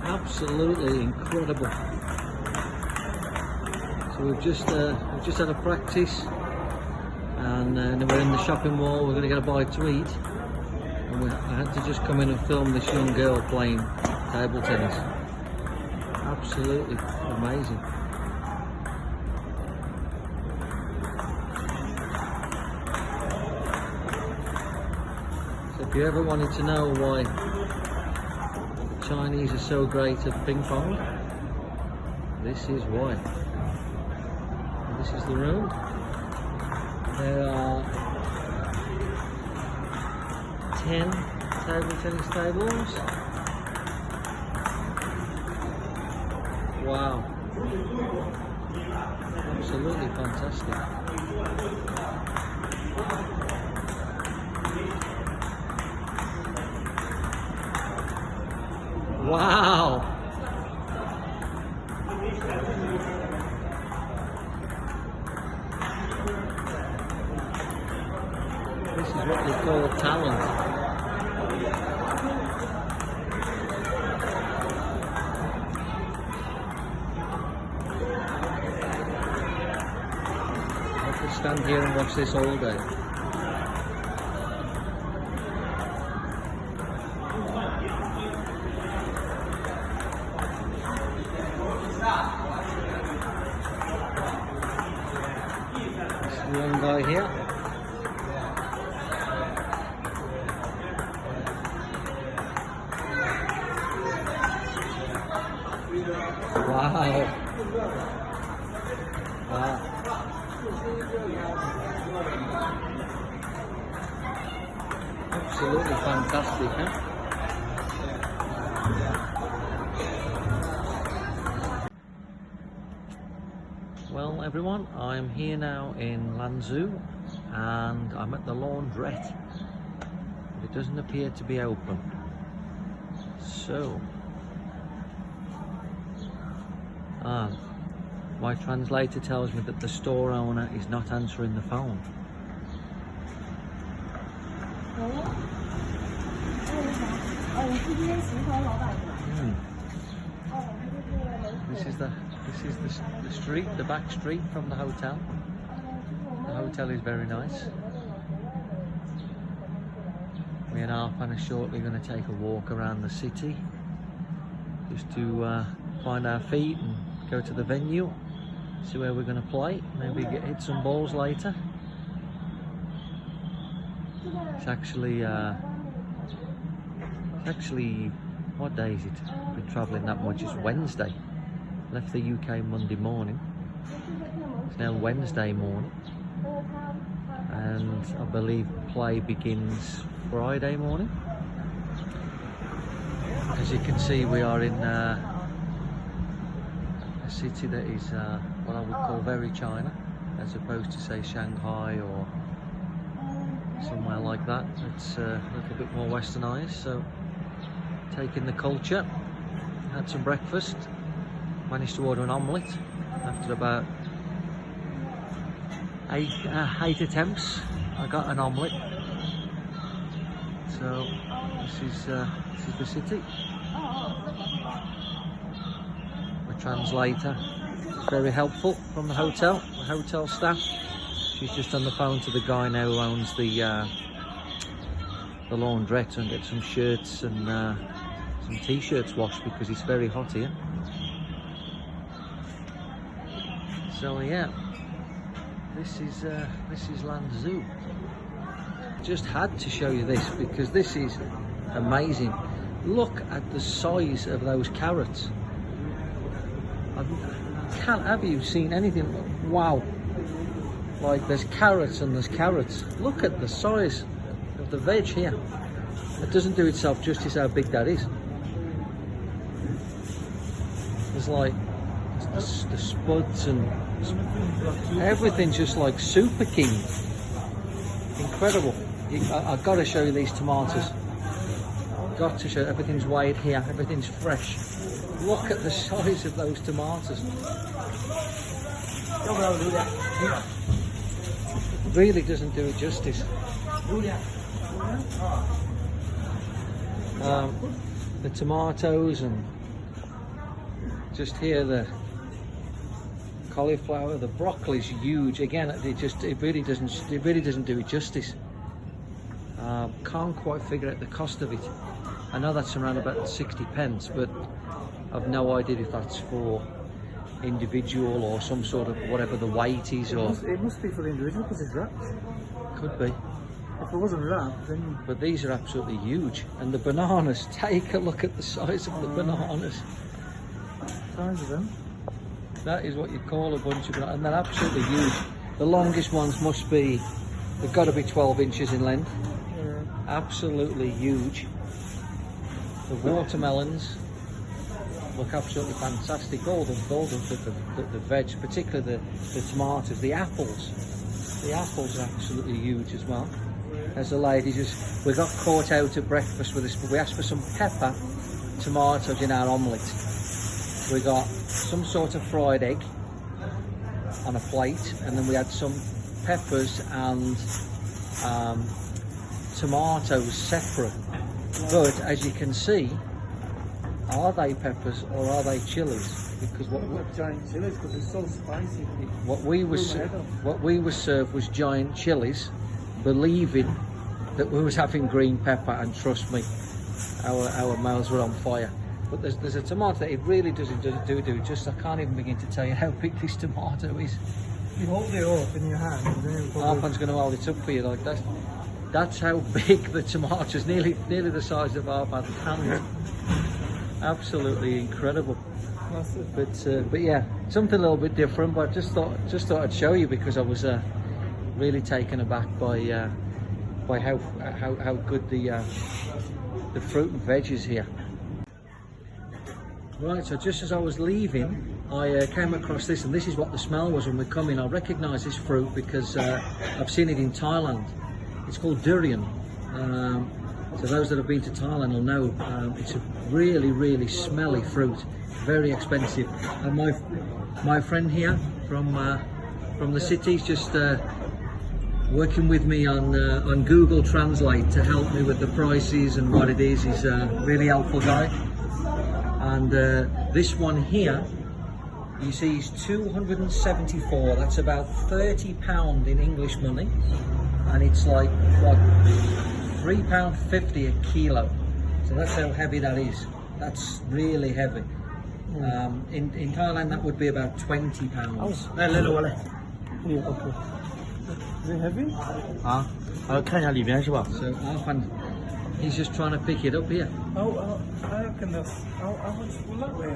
Absolutely incredible. So we've just had a practice, and then we're in the shopping mall. We're going to get a bite to eat, and I had to just come in and film this young girl playing table tennis. Absolutely amazing. So if you ever wanted to know why the Chinese are so great at ping pong, this is why. And this is the room. There are 10 table tennis tables. Wow. Absolutely fantastic. Wow. This is what they call talent. Stand here and watch this all day. There's one guy here. Wow. Wow. Absolutely fantastic, huh? Well everyone, I'm here now in Lanzhou and I'm at the laundrette, but it doesn't appear to be open. So, my translator tells me that the store owner is not answering the phone. This is the street, the back street from the hotel. The hotel is very nice. Me and Arfan are shortly going to take a walk around the city, just to find our feet and go to the venue, see where we're going to play, maybe hit some balls later. It's actually, what day is it? I've been travelling that much. It's Wednesday. Left the UK Monday morning. It's now Wednesday morning, and I believe play begins Friday morning. As you can see, we are in a city that is what I would call very China, as opposed to say Shanghai or somewhere like that. It's a little bit more westernized, so taking the culture. Had some breakfast, managed to order an omelette after about eight attempts. I got an omelette. So this is the city. The translator is very helpful from the hotel staff. She's just on the phone to the guy now who owns the laundrette, and get some shirts and some t-shirts washed because it's very hot here. So yeah, this is Lanzhou. Just had to show you this because this is amazing. Look at the size of those carrots. Have you seen anything? Wow. Like, there's carrots and there's carrots. Look at the size of the veg here. It doesn't do itself justice how big that is. There's like the spuds and everything's just like super keen. Incredible. I've got to show you these tomatoes. Got to show you. Everything's weighed here. Everything's fresh. Look at the size of those tomatoes. Really doesn't do it justice. The tomatoes and just here the cauliflower, the broccoli's huge. Again, it really doesn't do it justice. Can't quite figure out the cost of it. I know that's around about 60 pence, but I've no idea if that's for individual or some sort of whatever the weight is. Or it must be for the individual because it's wrapped. Could be. If it wasn't wrapped, then... But these are absolutely huge. And the bananas, take a look at the size of the bananas. Size of them. That is what you call a bunch of bananas, and they're absolutely huge. The longest ones must be, they've got to be 12 inches in length. Yeah. Absolutely huge. The watermelons look absolutely fantastic. Golden for the veg, particularly the tomatoes. The apples are absolutely huge as well. As a lady, we got caught out at breakfast with this, but we asked for some pepper, tomatoes in our omelette. We got some sort of fried egg on a plate, and then we had some peppers and tomatoes separate. But as you can see, are they peppers or are they chilies? Because what giant chilies, because they're so spicy. What we were served was giant chilies, believing that we was having green pepper, and trust me, our mouths were on fire. But there's a tomato that it really doesn't do just. I can't even begin to tell you how big this tomato is. You hold it up in your hand. Arfan's going to hold it up for you like that. That's how big the tomato is, nearly the size of Arfan's hand. Absolutely incredible. But yeah, something a little bit different. But I just thought I'd show you because I was really taken aback by how good the fruit and veg is here. Right, so just as I was leaving, I came across this, and this is what the smell was when we come in. I recognise this fruit because I've seen it in Thailand. It's called durian. So those that have been to Thailand will know it's a really smelly fruit, very expensive. And my friend here from the city's just working with me on Google Translate to help me with the prices and what it is. He's a really helpful guy. And this one here, you see, is 274. That's about £30 in English money, and it's like what, £3.50 a kilo. So that's how heavy that is. That's really heavy. In Thailand, that would be about £20. Is it heavy? So Arfan, he's just trying to pick it up here. I reckon that's... How much will that weigh?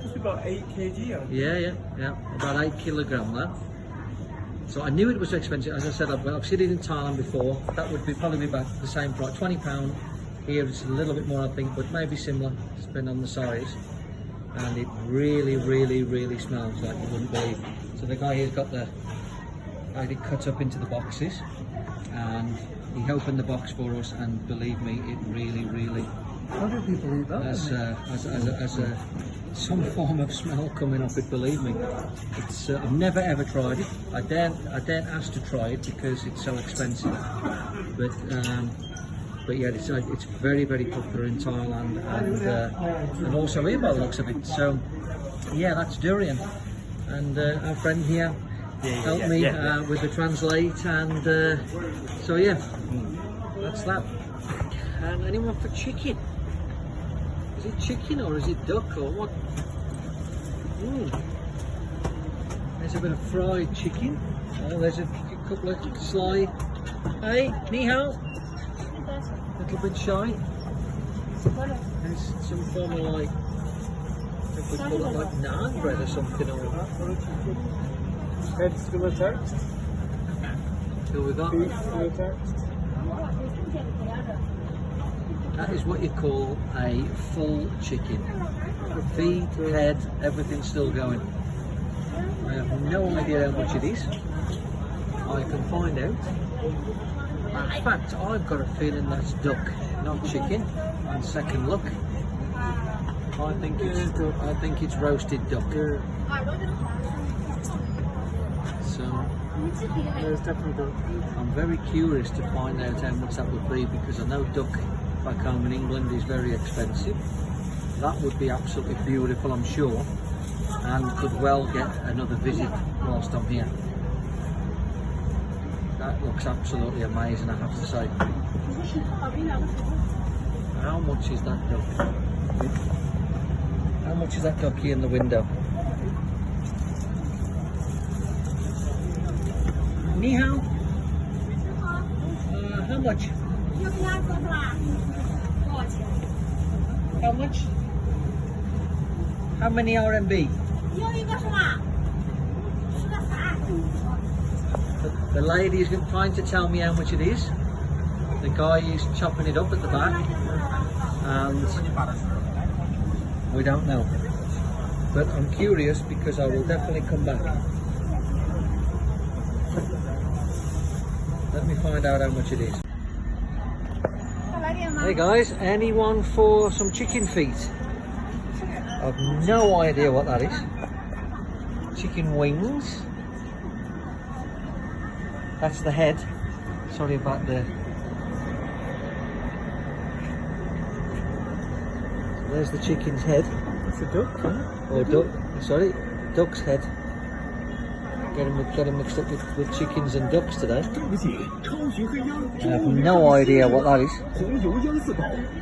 It's about 8 kg. Yeah. About 8 kilogram that. So I knew it was expensive. As I said, I've seen it in Thailand before. That would probably be about the same price. £20. Here it's a little bit more, I think, but maybe similar, depending on the size. And it really smells like you wouldn't believe. So the guy here's got had it cut up into the boxes, and he opened the box for us, and believe me, it really How do people eat that? has some form of smell coming off it. Believe me, it's I've never ever tried it. I daren't ask to try it because it's so expensive. But yeah, it's very popular in Thailand, and also here by the looks of it. So yeah, that's durian, and our friend here helped me with the translate, and so yeah, that's that. And anyone for chicken? Is it chicken or is it duck or what? There's a bit of fried chicken. Oh, there's a couple of sly. Hey, ni hao. A little bit shy. There's some form of like, if we call it like naan bread or something or Heads full of text. Who we got? Beef full of text. That is what you call a full chicken. Feet, head, everything's still going. I have no idea how much it is. I can find out. In fact, I've got a feeling that's duck, not chicken. On second look, I think it's roasted duck. So There's definitely duck. I'm very curious to find out how much that would be, because I know duck back home in England is very expensive. That would be absolutely beautiful, I'm sure, and could well get another visit whilst I'm here. That looks absolutely amazing, I have to say. How much is that duck? How much is that ducky in the window? Ni hao. How much? How much? How many RMB? The lady is trying to tell me how much it is. The guy is chopping it up at the back, and we don't know. But I'm curious because I will definitely come back. Let me find out how much it is. Hey guys, anyone for some chicken feet? I've no idea what that is. Chicken wings. That's the head. Sorry about the... There's the chicken's head. It's a duck, huh? Or duck, sorry, duck's head. Get them mixed up with chickens and ducks today. I have no idea what that is.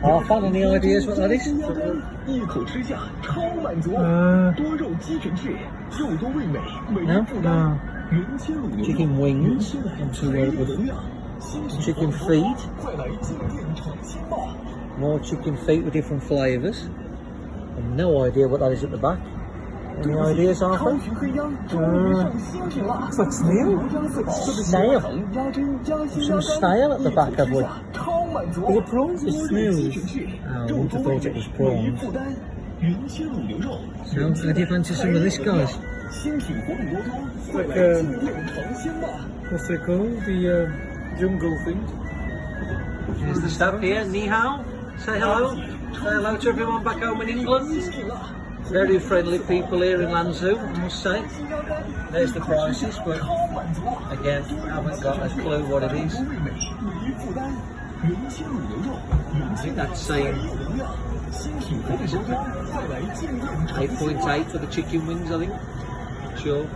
Arfan, any ideas what that is? No? No. Chicken wings. Chicken feet. More chicken feet with different flavours. I've no idea what that is at the back. Any ideas, Arfan? It's like snail. Snail. Some snail at the back, have we? Is it prawns or snails? Oh, I would have thought it was prawns. So, how do you fancy some of this, guys? It's like what's it called? The jungle thing. Here's the stuff here. Ni hao. Say hello. Say hello to everyone back home in England. Very friendly people here in Lanzhou, I must say. There's the prices, but again, I haven't got a clue what it is. I think that's saying, what is it? 8.8 for the chicken wings, I think. Sure.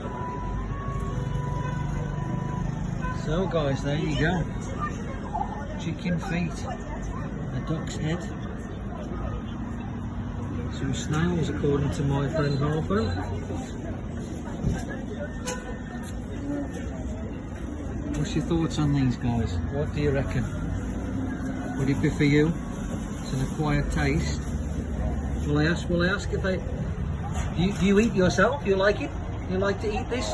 So guys, there you go. Chicken feet, a duck's head. Some snails, according to my friend Arfan. What's your thoughts on these guys? What do you reckon? Would it be for you? It's an acquired taste. Will I ask if they... Do you eat yourself? You like it? You like to eat this?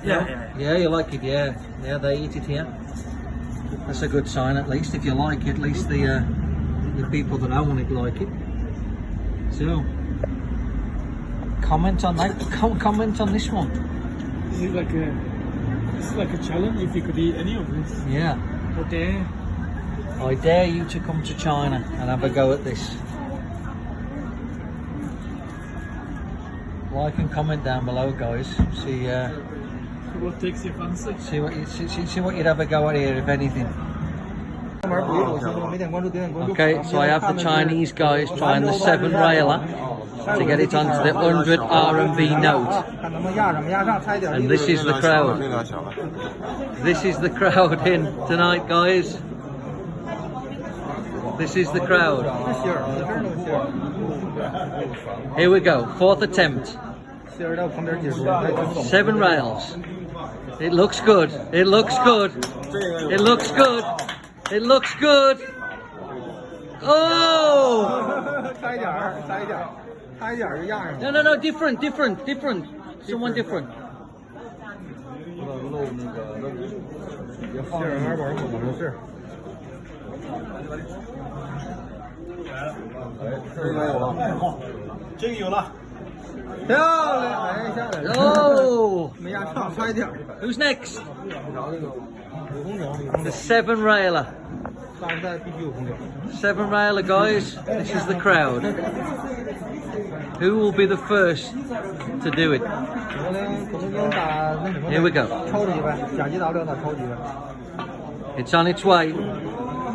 Yeah, you like it, yeah. Yeah, they eat it here. That's a good sign, at least. If you like it, at least the people that own it like it. So, comment on that. Comment on this one. This is like a challenge if you could eat any of this. Yeah. I dare you to come to China and have a go at this. Like and comment down below, guys. See what takes your fancy. See what you'd have a go at here, if anything. Okay, so I have the Chinese guys trying the 7 railer to get it onto the 100 RMB note. And this is the crowd. This is the crowd in tonight, guys. This is the crowd. Here we go, 4th attempt. 7 rails. It looks good. It looks good. It looks good. It looks good. Oh! No, different. Someone different. Oh! Who's next? The 7 railer. 7 railer, guys. This is the crowd. Who will be the first to do it? Here we go. It's on its way.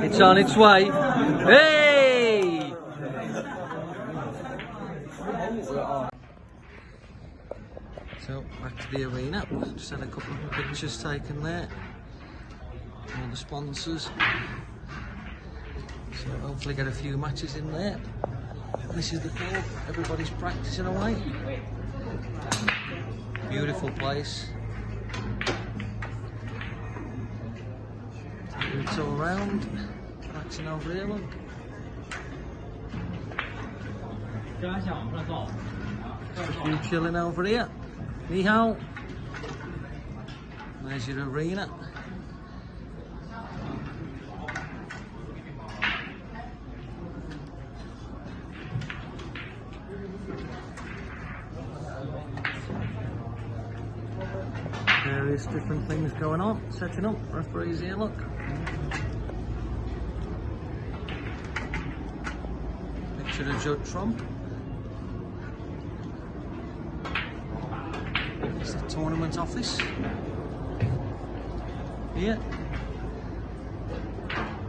It's on its way. Hey! So back to the arena. Just had a couple of pictures taken there. All the sponsors. So hopefully get a few matches in there. This is the club. Everybody's practicing away. Beautiful place. It's all around. Practicing over here, look. Just been chilling over here. Ni hao. There's your arena. Various different things going on. Setting up. Referees here, look. Picture of Judd Trump. It's the tournament office. Here.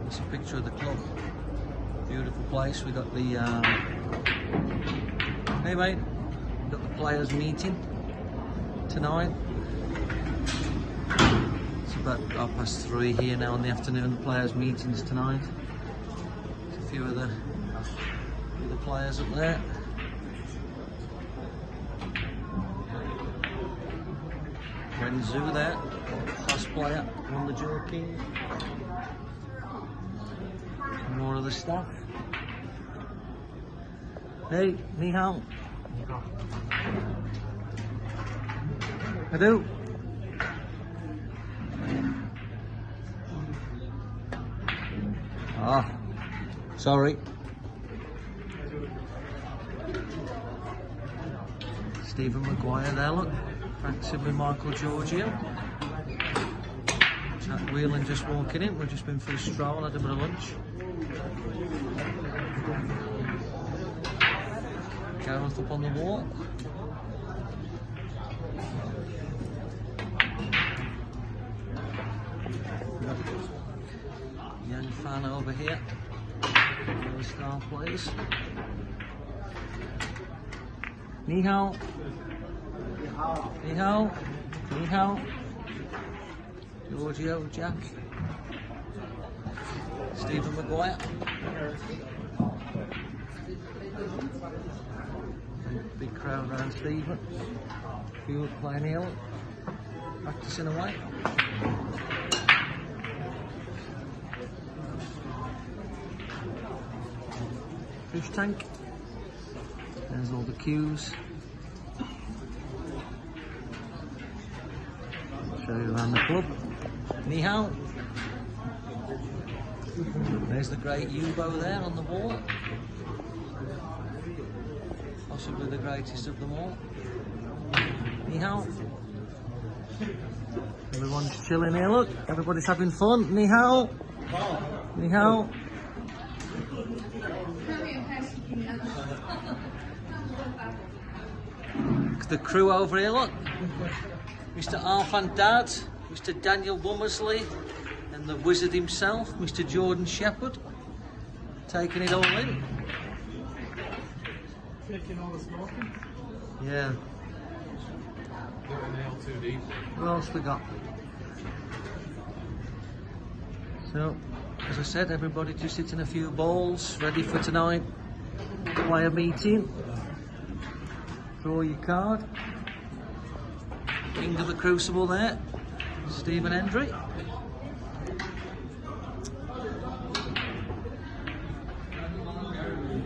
It's a picture of the club. Beautiful place. We got the hey mate, we got the players meeting tonight. It's about 3:30 here now in the afternoon. The players meetings tonight. There's a few of the players up there. Lanzhou there, class player, won the Jewel King. More of the staff. Hey, ni hao. Hello. Ah, sorry. Stephen Maguire there, look. Practicing with Michael Giorgio. Whelan just walking in. We've just been for a stroll, had a bit of lunch. Gareth up on the walk. Young fan over here. The star players. Ni hao. Ni hao. Ni hao. Giorgio, Jack. Stephen Maguire. Big crowd around Stephen. Few playing here. Practicing away. Fish tank. There's all the cues. Show you around the club. Ni hao. There's the great Yubo there on the wall. Possibly the greatest of them all. Ni hao. Everyone's chilling here, look. Everybody's having fun. Ni hao. Ni hao. The crew over here, look. Mr. Arfan Dad, Mr. Daniel Womersley, and the wizard himself, Mr. Jorden Shepherd, taking it all in. Taking all the smoking? Yeah. What else we got? So, as I said, everybody just hitting a few balls, ready for tonight. Player meeting. Draw your card. King of the Crucible there, Stephen Hendry.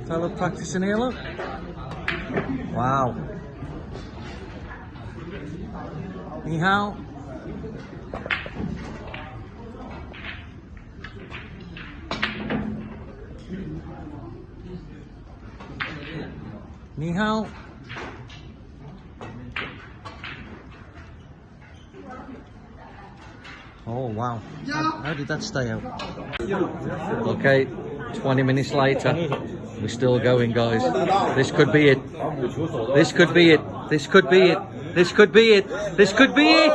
Fellow practicing here, look. Wow. Ni hao. Ni hao. Oh wow, how did that stay out? Okay, 20 minutes later, we're still going, guys. This could be it. This could be it. This could be it. This could be it. This could be it.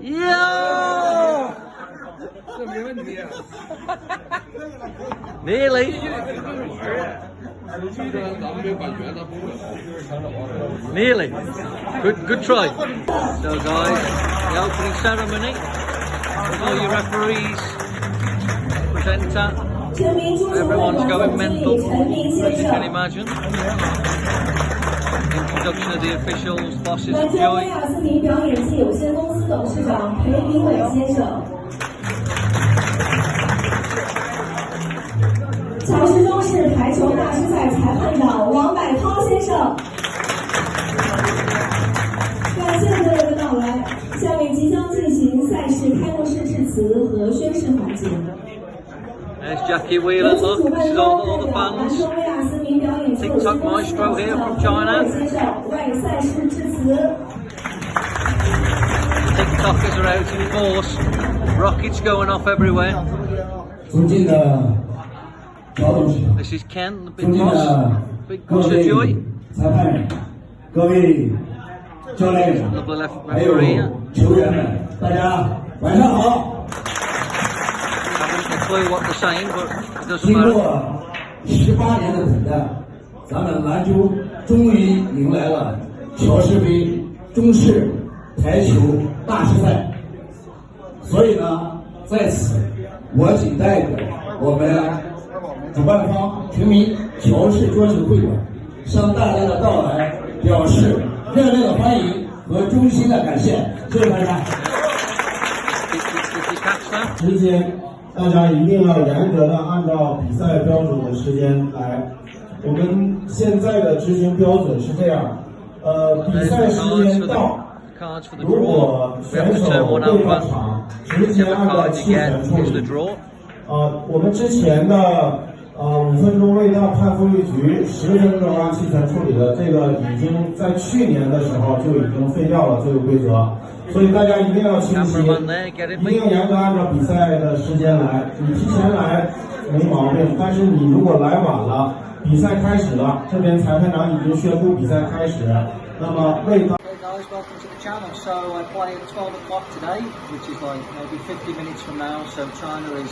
Yo! Nearly. Nearly. Good try. So guys, the opening ceremony with all your referees, presenter, everyone's going mental, as you can imagine. Introduction of the officials, bosses of Joy. 乔氏中式排球大师赛裁判长王柏涛先生，感谢各位的到来。下面即将进行赛事开幕式致辞和宣誓环节。 There's Jackie Whelan, look, this is all the fans. TikTok maestro here from China. TikTokers are out in force. Rockets going off everywhere. This is Ken, the big boss of Joy. Lovely referee here. Haven't a clue what they're saying, but it doesn't matter. 18年的等待，咱们兰州终于迎来了乔氏杯中式台球大师赛。所以呢，在此我谨代表我们主办方平民乔氏桌球会馆，向大家的到来表示热烈的欢迎和衷心的感谢，谢谢大家。时间。 大家一定要严格的按照比赛标准的时间来。我们现在的执行标准是这样，比赛时间到，如果选手未到场，直接按照弃权处理。我们之前的5分钟未到判负一局，10分钟按弃权处理的，这个已经在去年的时候就已经废掉了这个规则。 所以大家一定要清晰，一定要严格按照比赛的时间来。你提前来没毛病，但是你如果来晚了，比赛开始了，这边裁判长已经宣布比赛开始，那么未到。Hey guys, welcome to the channel. So I play at 12 o'clock today, which is like maybe 50 minutes from now. So China is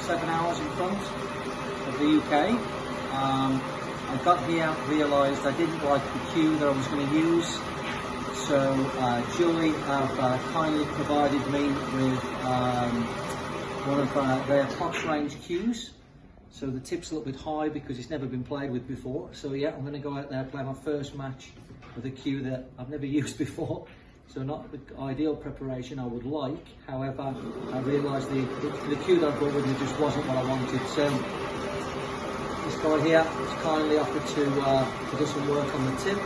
7 hours in front of the UK. I got here, realised I didn't like the cue that I was going to use. So Joy have kindly provided me with one of their Pops range cues. So the tip's a little bit high because it's never been played with before. So yeah, I'm going to go out there and play my first match with a cue that I've never used before. So not the ideal preparation I would like. However, I realised the cue that I brought with me just wasn't what I wanted. So this guy here has kindly offered to do some work on the tip.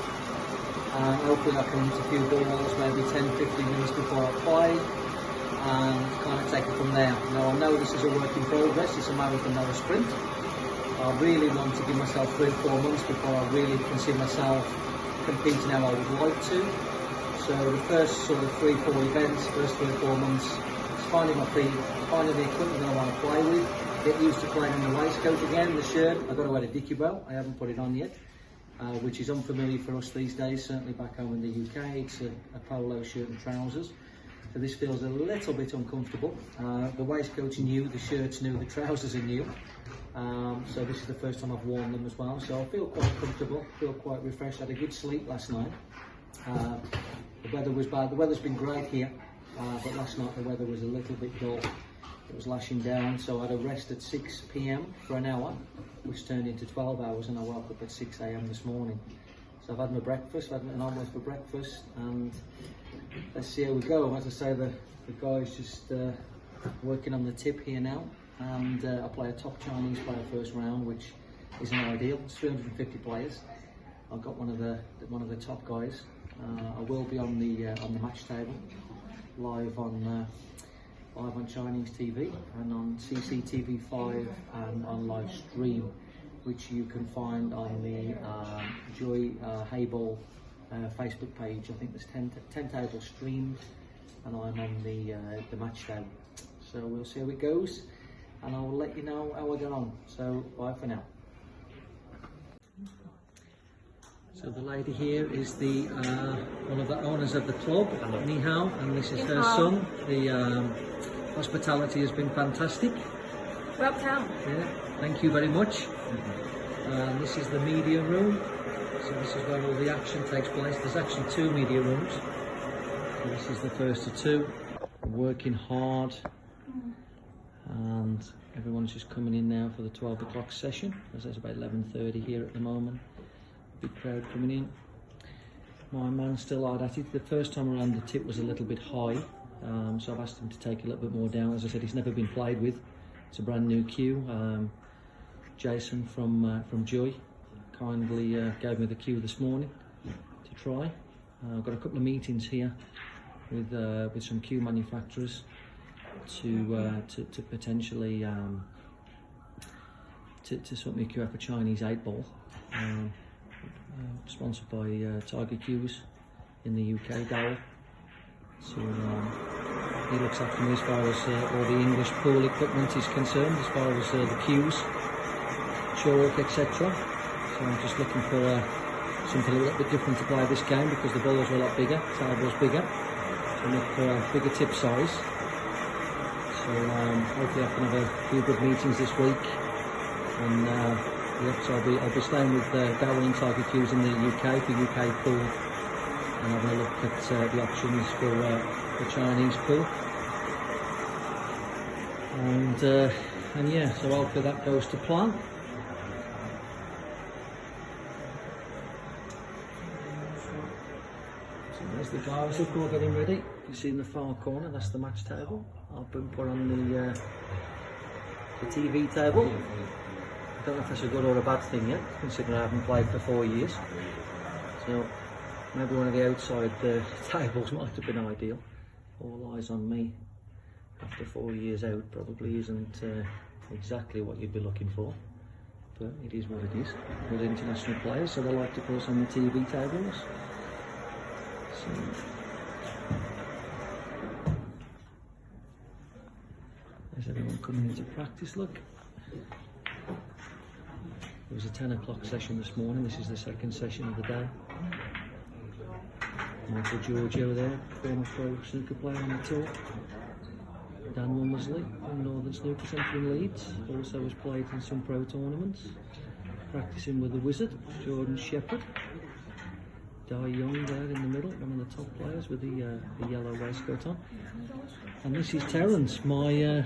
Hopefully I can interview balls maybe 10-15 minutes before I play and kind of take it from there. Now I know this is a work in progress, it's a marathon, not a sprint. I really want to give myself 3 or 4 months before I really can see myself competing how I would like to. So the first sort of 3-4 events, first 3 or 4 months, is finding my feet, finding the equipment that I want to play with, get used to playing in the waistcoat again, the shirt. I've got to wear a dicky belt, I haven't put it on yet. Which is unfamiliar for us these days, certainly back home in the UK. It's a polo shirt and trousers. So this feels a little bit uncomfortable. The waistcoat's new, the shirt's new, the trousers are new. So this is the first time I've worn them as well. So I feel quite comfortable, feel quite refreshed. I had a good sleep last night. The weather was bad. The weather's been great here, but last night the weather was a little bit dull. It was lashing down, so I had a rest at 6 p.m. for an hour, which turned into 12 hours, and I woke up at 6 a.m. this morning. So I've had my breakfast, I've had an omelette for breakfast, and let's see how we go. As I say, the guy's just working on the tip here now, and I play a top Chinese player first round, which isn't ideal. It's 350 players. I've got one of the top guys. I will be on the match table, live on Chinese TV and on CCTV5 and on live stream, which you can find on the Joy HeyBall Facebook page. I think there's 10 tables streamed, and I'm on the match table. So we'll see how it goes, and I will let you know how I get on. So bye for now. So the lady here is the one of the owners of the club, Ni Hao, and this is her son, the hospitality has been fantastic. Welcome. Yeah, thank you very much. And this is the media room. So this is where all the action takes place. There's actually 2 media rooms. So this is the first of 2. Working hard. And everyone's just coming in now for the 12 o'clock session. As it's about 11:30 here at the moment. Big crowd coming in. My man's still hard at it. The first time around the tip was a little bit high. So I've asked him to take a little bit more down. As I said, he's never been played with. It's a brand new cue. Jason from Joy kindly gave me the cue this morning to try. I've got a couple of meetings here with some cue manufacturers to potentially to sort me a cue up a Chinese 8-ball, sponsored by Tiger Cues in the UK, Darryl. So he looks after me as far as all the English pool equipment is concerned, as far as the cues, chalk, etc. So I'm just looking for something a little bit different to play this game because the balls are a lot bigger, table's bigger. So look for a bigger tip size. So hopefully I can have a few good meetings this week. And yeah, so I'll be staying with Darryl and Tiger Cues in the UK for UK pool, and having a look at the options for the Chinese pool. And yeah, so hopefully that goes to plan. So there's the guys who are getting ready. You see in the far corner, that's the match table. I've been put on the TV table. I don't know if that's a good or a bad thing yet, considering I haven't played for 4 years. So maybe one of the outside tables might have been ideal. All eyes on me after 4 years out probably isn't exactly what you'd be looking for, but it is what it is. Good international players, so they like to put us on the TV tables. So, there's everyone coming into practice, look. There was a 10 o'clock session this morning. This is the second session of the day. Michael Giorgio there, former pro snooker player on the tour. Dan Womersley from Northern Snooker Centre in Leeds, also has played in some pro tournaments. Practicing with the Wizard, Jorden Shepherd. Dai Young there in the middle, one of the top players with the yellow waistcoat on. And this is Terence, my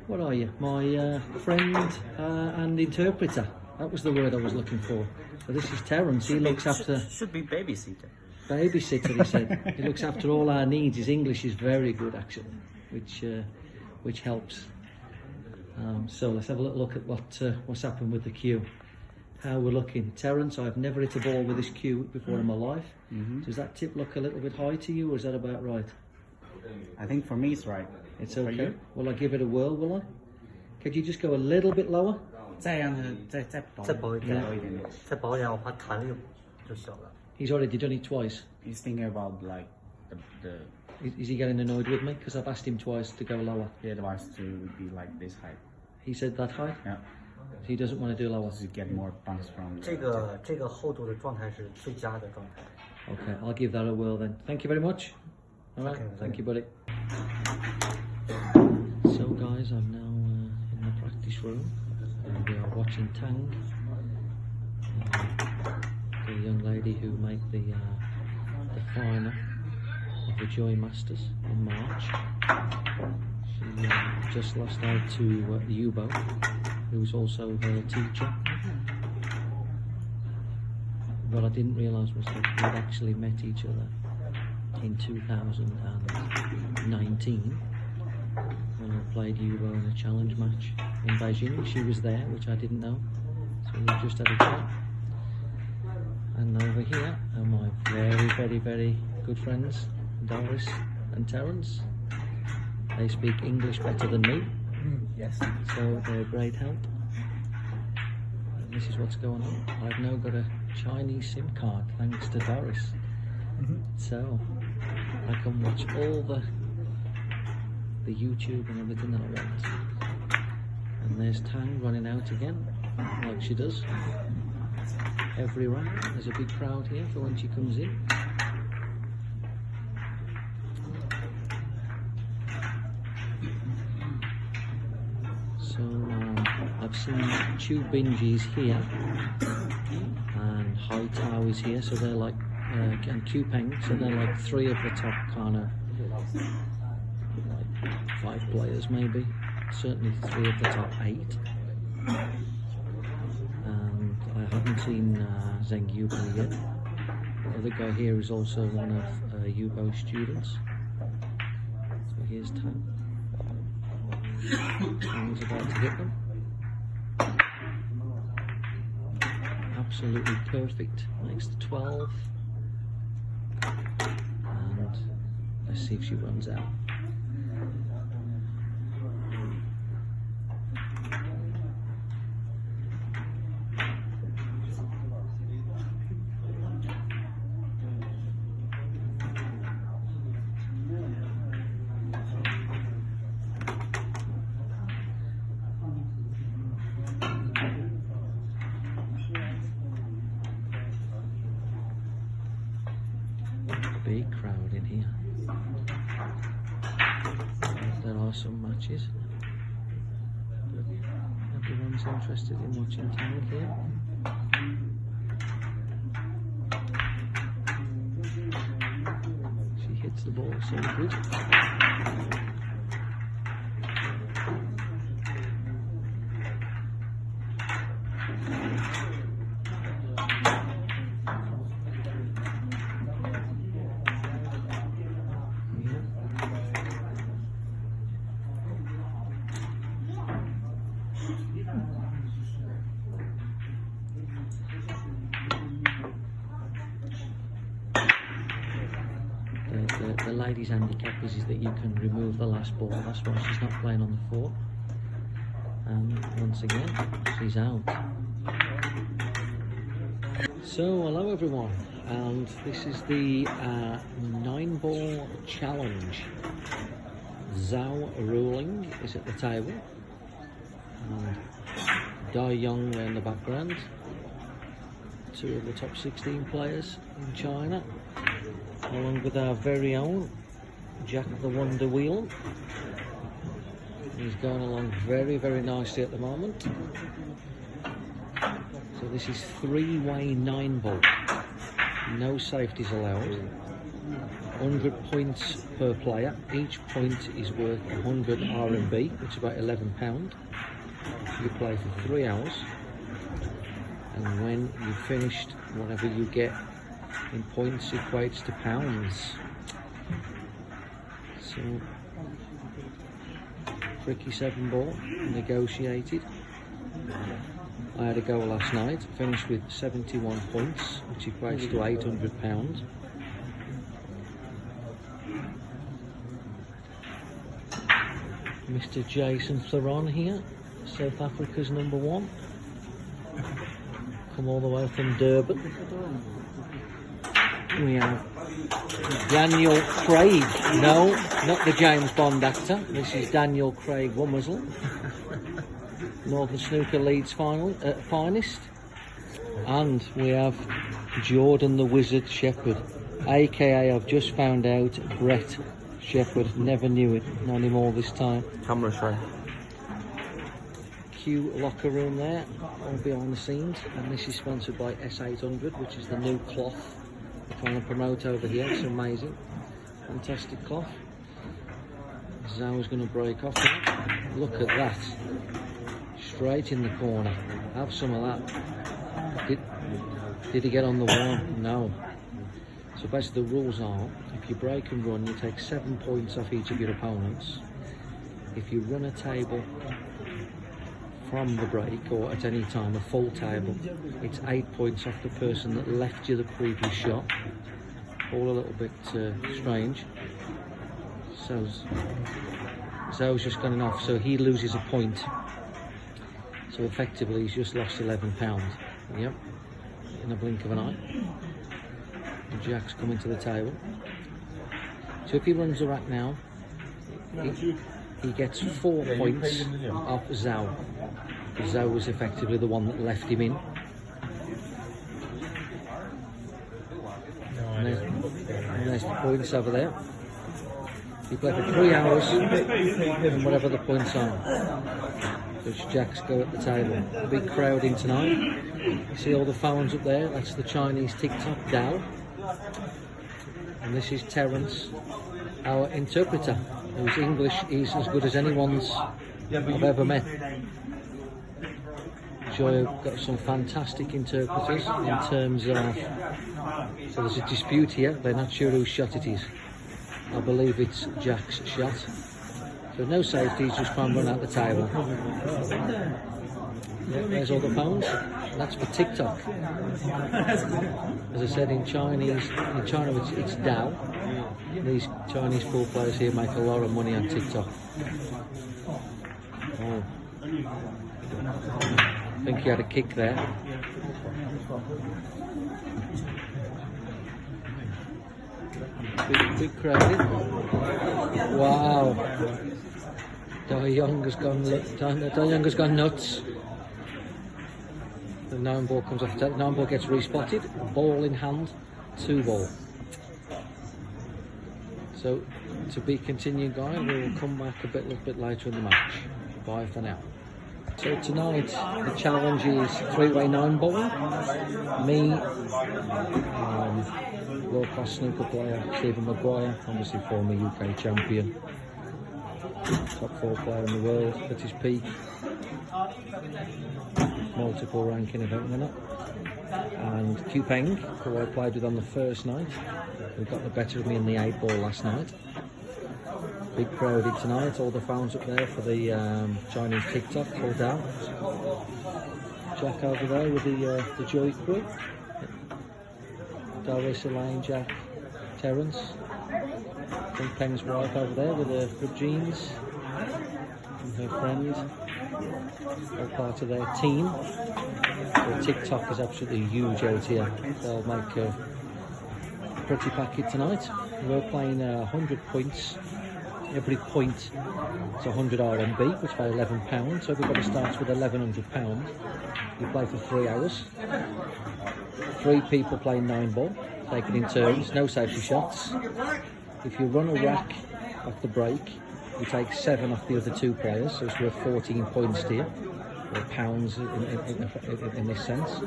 what are you? My friend and interpreter. That was the word I was looking for. So this is Terence. He looks after. Should be babysitter. Babysitter, he said. He looks after all our needs. His English is very good, actually, which helps. So let's have a little look at what's happened with the cue. How we're looking. Terence, I've never hit a ball with this cue before in my life. Does that tip look a little bit high to you, or is that about right? I think for me it's right. It's okay. Will I give it a whirl, will I? Could you just go a little bit lower? 再让它再薄一点，再薄一点，我怕弹力就小了。 He's already done it twice. He's thinking about like the Is he getting annoyed with me? Because I've asked him twice to go lower. he advised to be like this height. He said that high? Yeah. He doesn't want to do lower. To get more bounce from. 这个厚度的状态是最佳的状态。 Okay, I'll give that a whirl then. Thank you very much. All right, Okay, thank you, buddy. So, guys, I'm now in the practice room. We are watching Tang, the young lady who made the final of the Joy Masters in March. She just lost out to Yubo, who's also her teacher. What I didn't realise was that we'd actually met each other in 2019 when I played Yubo in a challenge match in Beijing. She was there, which I didn't know, so we just had a chat. And over here are my very, very, very good friends, Doris and Terence. They speak English better than me, Yes. so they're a great help. And this is what's going on. I've now got a Chinese SIM card thanks to Doris, so I can watch all the YouTube and everything that I want. And there's Tang running out again, like she does every round. There's a big crowd here for when she comes in. I've seen Chu Binji's here, and Hai Tao is here, so they're like, and Q Peng, so they're like 3 of the top kind of, like 5 players maybe, certainly 3 of the top 8. And I haven't seen Zheng Yubo yet. The other guy here is also one of Yubo's students. So here's Tang. Tang's about to hit them. Absolutely perfect. Makes the 12. And let's see if she runs out. Big crowd in here. There are some matches. Everyone's interested in watching Tang here. She hits the ball so good. The ladies' handicap is that you can remove the last ball. That's why she's not playing on the 4. And once again, she's out. So hello everyone, and this is the 9-ball challenge. Zhao Ruling is at the table, and Dai Yong in the background. 2 of the top 16 players in China, along with our very own Jack the Wonder Whelan. He's going along very, very nicely at the moment. So this is 3-way 9-ball. No safeties allowed. 100 points per player. Each point is worth 100 RMB, which is about £11. You play for 3 hours. And when you've finished, whatever you get in points equates to pounds. So, tricky 7-ball, negotiated. I had a go last night, finished with 71 points, which equates to £800. Mr. Jason Theron here, South Africa's #1. Come all the way from Durban. We have Daniel Craig. No, not the James Bond actor. This is Daniel Craig Womersley, Northern Snooker Leeds finest. And we have Jorden the Wizard Shepherd, aka I've just found out Brett Shepherd. Never knew it. Known him all this time. Camera shy. Q locker room there, all behind the scenes. And this is sponsored by S800, which is the new cloth we're trying to promote over here. It's amazing, fantastic cloth. Zhao's going to break off now. Look at that, straight in the corner. Have some of that. Did he get on the wall? No. So basically the rules are, if you break and run, you take 7 points off each of your opponents. If you run a table from the break, or at any time, a full table, it's 8 points off the person that left you the previous shot. All a little bit strange. So Zhao's just gone off, so he loses a point. So effectively he's just lost £11. Yep, in a blink of an eye. And Jack's coming to the table. So if he runs the rack now, he gets 4 points off Zhao. Zhao was effectively the one that left him in. And there's the points over there. You play for 3 hours and whatever the points are. which Jack's go at the table. Big crowd in tonight. You see all the phones up there? That's the Chinese TikTok Dao. And this is Terence, our interpreter, whose English is as good as anyone's I've ever met. Joy got some fantastic interpreters in terms of, so there's a dispute here, they're not sure whose shot it is. I believe it's Jack's shot. So no safety, just trying to run out the table. Yeah, there's all the pounds. That's for TikTok. As I said, in China it's Dao. These Chinese pool players here make a lot of money on TikTok. Oh. I think he had a kick there. Big crowd. Wow. Dai Young has gone nuts. The 9-ball comes off the table. 9-ball gets respotted. Ball in hand. 2-ball. So to be continuing, guys, we will come back a little bit later in the match. Bye for now. So tonight the challenge is 3-way 9-ball. Me, world-class snooker player Stephen Maguire, obviously former UK champion, top 4 player in the world at his peak, multiple ranking event winner, and Peng, who I played with on the first night, who got the better of me in the 8-ball last night. Big crowded tonight, all the phones up there for the Chinese TikTok called out. Jack over there with the Joy crew. Doris, Elaine, Jack, Terence. Peng's wife over there with her ripped jeans. And her friend. All part of their team. So TikTok is absolutely huge out here. They'll make a pretty packet tonight. We're playing 100 points. Every point is 100 RMB, which is about £11. So everybody starts with £1,100. You play for 3 hours. 3 people playing 9-ball, taking in turns, no safety shots. If you run a rack off the break, you take 7 off the other 2 players, so it's worth 14 points to you, or pounds in this sense.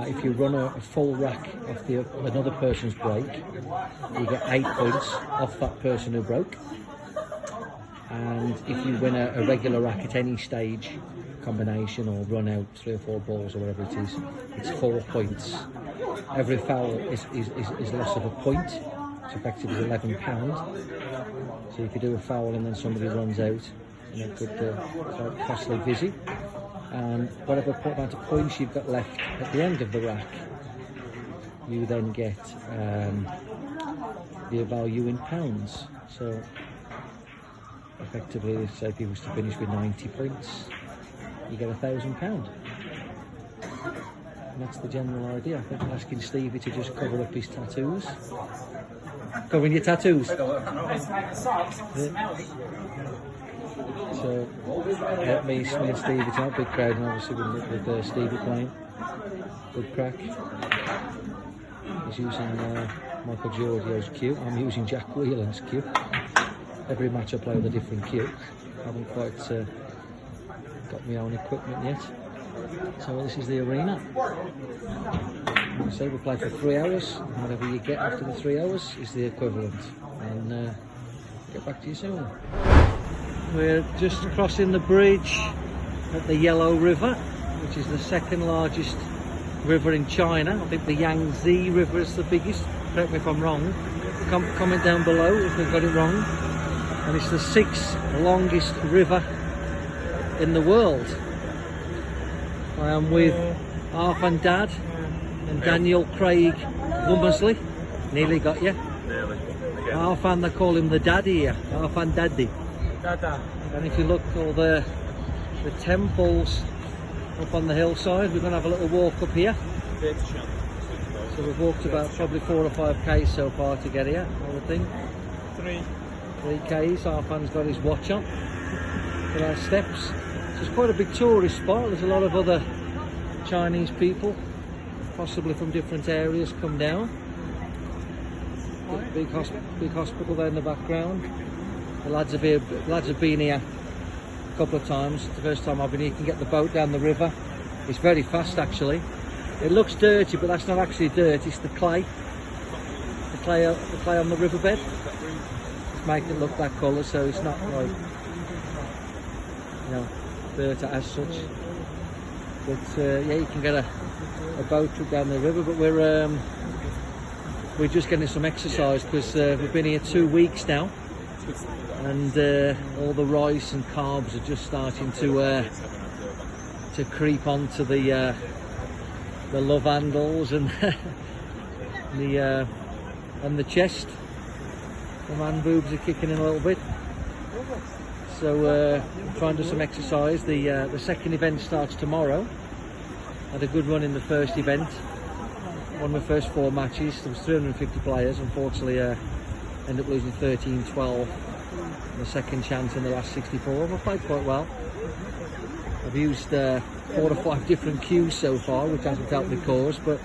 If you run a full rack off another person's break, you get 8 points off that person who broke. And if you win a regular rack at any stage, combination, or run out 3 or 4 balls or whatever it is, it's 4 points. Every foul is loss of a point, so effectively £11. So if you do a foul and then somebody runs out, it could quite costly busy. And whatever amount of points you've got left at the end of the rack, you then get the value in pounds. So effectively, say if you was to finish with 90 points, you get £1,000. And that's the general idea. I think I'm asking Stevie to just cover up his tattoos. Covering your tattoos? Yeah. So, yeah, me and Stevie tonight, big crowd, and obviously with Stevie playing. Good crack. He's using Michael Giordio's cue. I'm using Jack Whelan's cue. Every match I play with a different cue. I haven't quite got my own equipment yet. So this is the arena. Like I say, we play for 3 hours. Whatever you get after the 3 hours is the equivalent. And get back to you soon. We're just crossing the bridge at the Yellow River, which is the 2nd largest river in China. I think the Yangtze River is the biggest. Correct me if I'm wrong. Comment down below if we've got it wrong. And it's the 6th longest river in the world. I am with Arfan Dad and Daniel Womersley. Nearly got you. Nearly. Arfan, they call him the daddy here. Arfan Daddy. Dada. And if you look all the temples up on the hillside, we're going to have a little walk up here. So we've walked about probably 4 or 5 k's so far to get here, I would think. 3 k's. Arfan's got his watch on for our steps. So it's quite a big tourist spot. There's a lot of other Chinese people, possibly from different areas, come down. Big hospital there in the background. The lads have been here couple of times. It's the first time I've been here. You can get the boat down the river. It's very fast actually. It looks dirty, but that's not actually dirt. It's the clay. The clay on the riverbed. It's making it look that colour, so it's not like, you know, dirt as such. But yeah, you can get a boat trip down the river. But we're just getting some exercise because we've been here 2 weeks now, and all the rice and carbs are just starting to creep onto the love handles and the chest. The man boobs are kicking in a little bit. So trying to do some exercise. The second event starts tomorrow. Had a good run in the first event. Won my first 4 matches. There was 350 players. Unfortunately, ended up losing 13-12. The second chance in the last 64. I played quite well. I've used 4 or 5 different cues so far, which hasn't helped the cause, but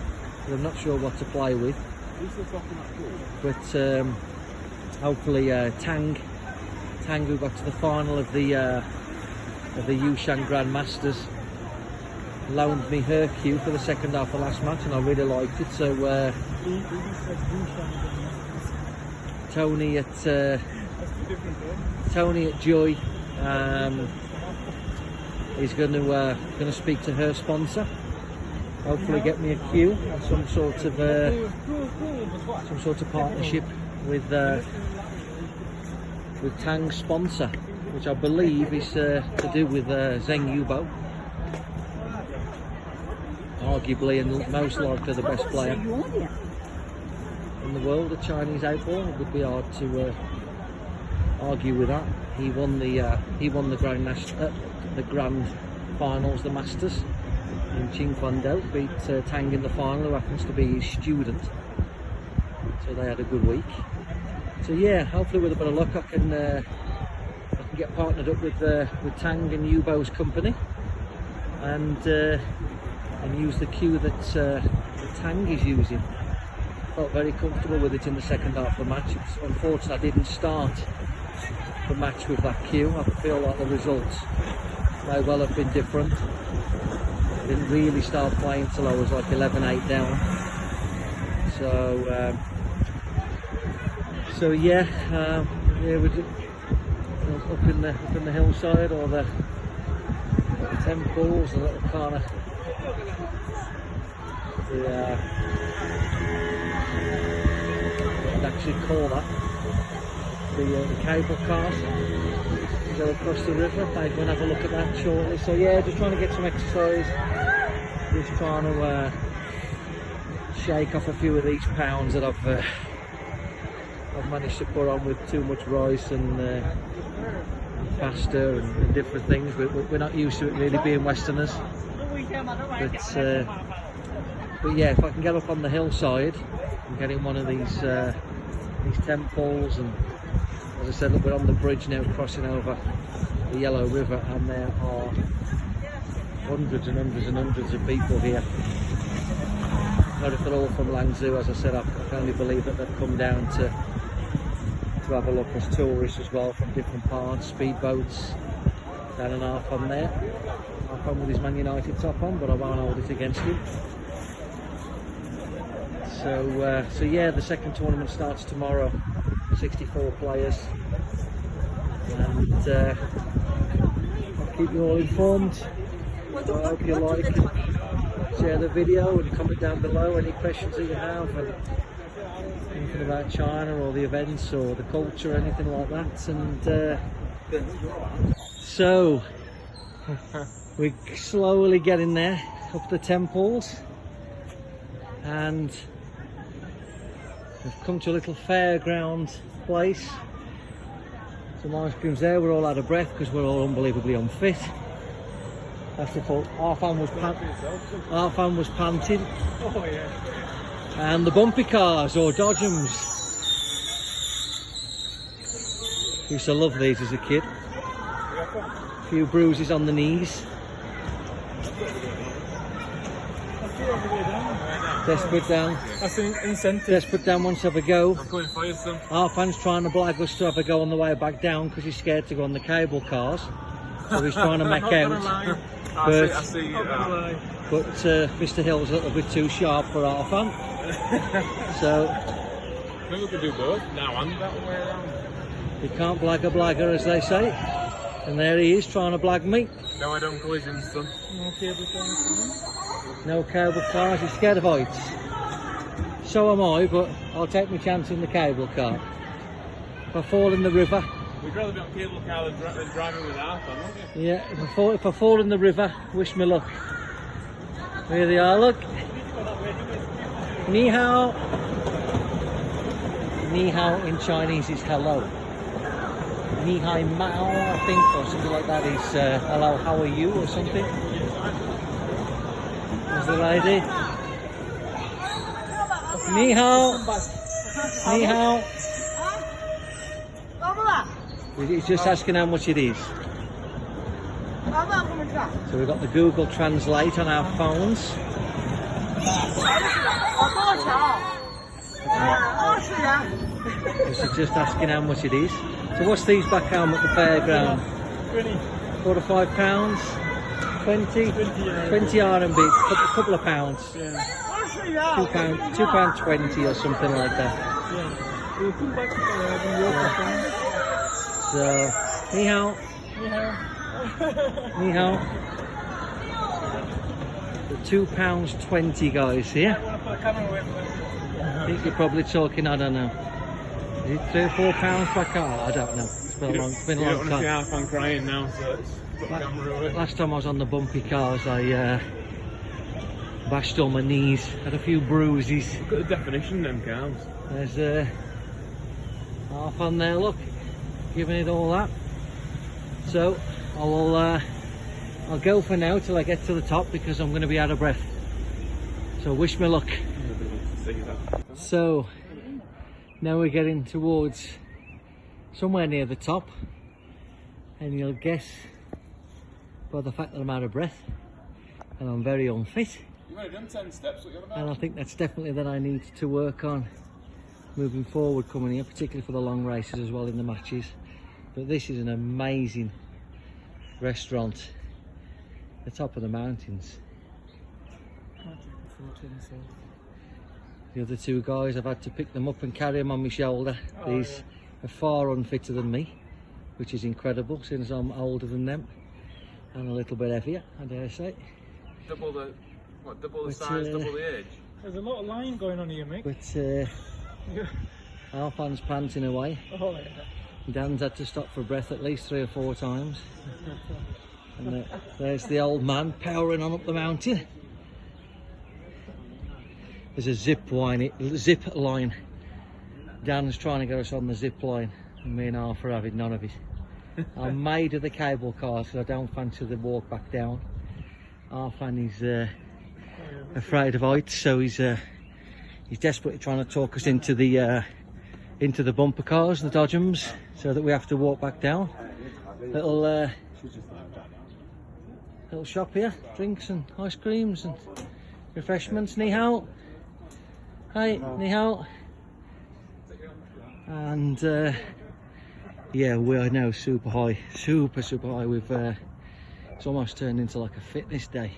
I'm not sure what to play with. But hopefully Tang, who got to the final of the Yushan Grand Masters, loaned me her cue for the second half of last match, and I really liked it. So Tony at Joy is going to speak to her sponsor. Hopefully get me a cue, some sort of partnership with Tang's sponsor, which I believe is to do with Zheng Yubo. Arguably and most likely the best player in the world at Chinese 8-ball. It would be hard to argue with that. He won the Grand Finals, the Masters, in Qingquando. Beat Tang in the final, who happens to be his student. So they had a good week. So yeah, hopefully with a bit of luck I can get partnered up with Tang and Yubo's company, and use the cue that Tang is using. Felt very comfortable with it in the second half of the match. It's unfortunate I didn't start the match with that cue. I feel like the results may well have been different. I didn't really start playing till I was like 11-8 down. So yeah, we're just up in the hillside, or the temples, the little kind of I'd actually call that the cable cars go across the river. Maybe we'll have a look at that shortly. So yeah, just trying to get some exercise, just trying to shake off a few of these pounds that I've managed to put on with too much rice and pasta and different things. We're not used to it really being Westerners, but yeah, if I can get up on the hillside and get in one of these temples, and as I said, look, we're on the bridge now crossing over the Yellow River, and there are hundreds and hundreds and hundreds of people here. Not if they're all from Lanzhou. As I said, I can only believe that they've come down to have a look as tourists as well from different parts. Speedboats down and Arfan there. Arfan with his Man United top on, but I won't hold it against him. So yeah, the second tournament starts tomorrow. 64 players, and I'll keep you all informed. I hope you like and share the video and comment down below any questions that you have, and anything about China or the events or the culture, anything like that. And so we're slowly getting there up the temples, and we've come to a little fairground place. Some ice creams there. We're all out of breath because we're all unbelievably unfit. That's the fault. Arfan was panting. Oh yeah. And the bumpy cars, or dodgems. Used to love these as a kid. A few bruises on the knees. Desperate down. That's an incentive. Desperate down wants to have a go. I'm going to fire some. Arfan's trying to blag us to have a go on the way back down because he's scared to go on the cable cars. so he's trying to make out. But Mr. Hill's a little bit too sharp for Arfan. So maybe we could do both now and that way around. You can't blag a blagger, as they say. And there he is trying to blag me. No, I don't collision, son. No cable cars. He's scared of heights. So am I, but I'll take my chance in the cable car. If I fall in the river. We'd rather be on cable car than driving with Arfan, wouldn't we? Yeah, if I fall in the river, wish me luck. Here they are, look. Ni hao. Ni hao in Chinese is hello. Ni hai mao, I think, or something like that is hello, how are you, or something. There's the lady. Ni hao. Ni hao. He's just asking how much it is. So we've got the Google Translate on our phones. This is just asking how much it is. So what's these back home at the fairground? 4 to 5 pounds? 20? 20 RMB, a couple of pounds. £2.20 or something like that. So, ni hao. Ni hao. £2.20 guys here. I think you're probably talking, I don't know. Is it £3 or £4 back home? I don't know. It's been a long time. You don't want to see Arfan crying now, so it's got the camera away. Last time I was on the bumpy cars, I bashed all my knees, had a few bruises. Look at the definition of them cars. There's Arfan there, look, giving it all that. So I'll go for now till I get to the top because I'm going to be out of breath. So wish me luck. So now we're getting towards somewhere near the top, and you'll guess by the fact that I'm out of breath and I'm very unfit. You've only done 10 steps, what you're about? And I think that's definitely that I need to work on moving forward coming here, particularly for the long races as well in the matches. But this is an amazing restaurant, the top of the mountains. The other two guys, I've had to pick them up and carry them on my shoulder. These are far unfitter than me, which is incredible since I'm older than them and a little bit heavier, I dare say. Double the size, double the age? There's a lot of line going on here, Mick. But Arfan's panting away. Oh, yeah. Dan's had to stop for breath at least 3 or 4 times. And there's the old man powering on up the mountain. There's a zip line. Dan's trying to get us on the zip line, and me and Arf are having none of it. I'm made of the cable cars because I don't fancy the walk back down. Arfan is afraid of heights, so he's desperately trying to talk us into the bumper cars, the Dodgems, so that we have to walk back down. Little shop here, drinks and ice creams and refreshments. Ni hao. Hi, ni hao. And yeah, we are now super high, super high. It's almost turned into like a fitness day.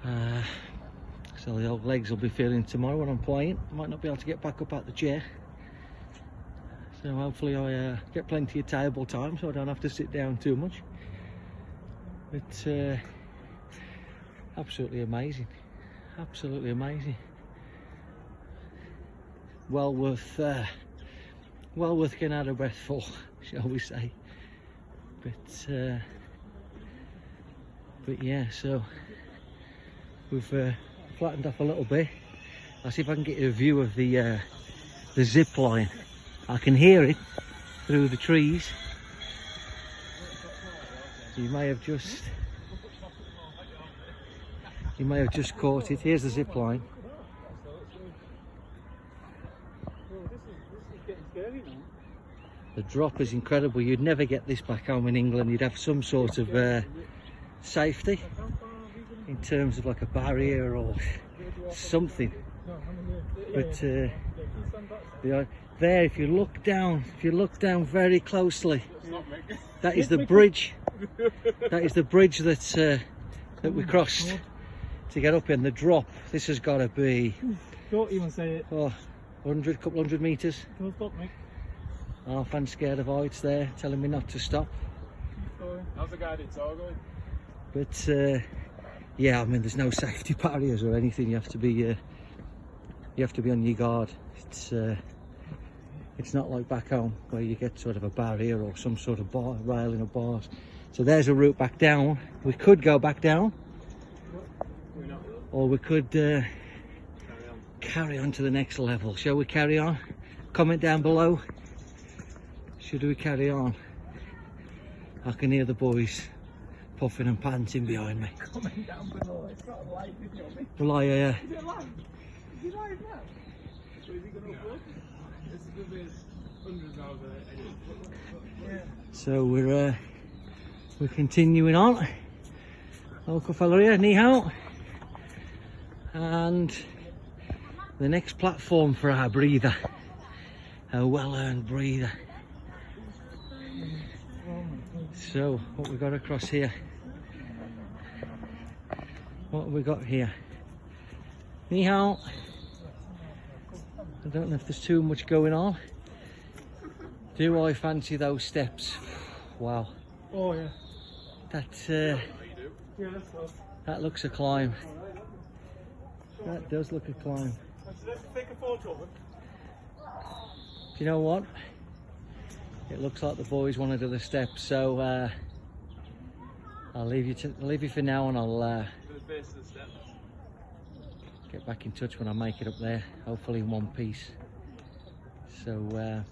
So the old legs will be feeling tomorrow when I'm playing. I might not be able to get back up out the chair. So hopefully I get plenty of table time so I don't have to sit down too much. But absolutely amazing. Absolutely amazing. Well worth getting out of breath for, shall we say. But yeah, so we've flattened off a little bit. I'll see if I can get a view of the zip line. I can hear it through the trees. You may have just caught it. Here's the zip line. The drop is incredible. You'd never get this back home in England. You'd have some sort of safety in terms of like a barrier or something. But there, if you look down very closely, That is the bridge. That is the bridge that we crossed to get up in the drop. This has got to be, Don't even say it. oh, couple hundred meters. Don't stop, Mick. Arfan's scared of heights there, telling me not to stop. How's the guided tour going? But yeah, I mean, there's no safety barriers or anything. You have to be on your guard. It's not like back home where you get sort of a barrier or some sort of railing or bars. So there's a route back down. We could go back down, or we could carry on to the next level. Shall we carry on? Comment down below. Should we carry on? I can hear the boys puffing and panting behind me. Comment down below. It's not a live video, Mick. Well, Is it live? Is it live now? So is he going to upload? This is going to be hundreds of hours of edit. So we're continuing on. Local fella here, ni hao. And the next platform for our breather, a well-earned breather. So what we got across here? What have we got here? Ni hao. I don't know if there's too much going on. Do I fancy those steps? Wow. Oh yeah. That looks a climb. That does look a climb. Let's take a photo of it. Do you know what? It looks like the boys want to do the steps, so I'll leave you for now, and I'll get back in touch when I make it up there, hopefully in one piece. So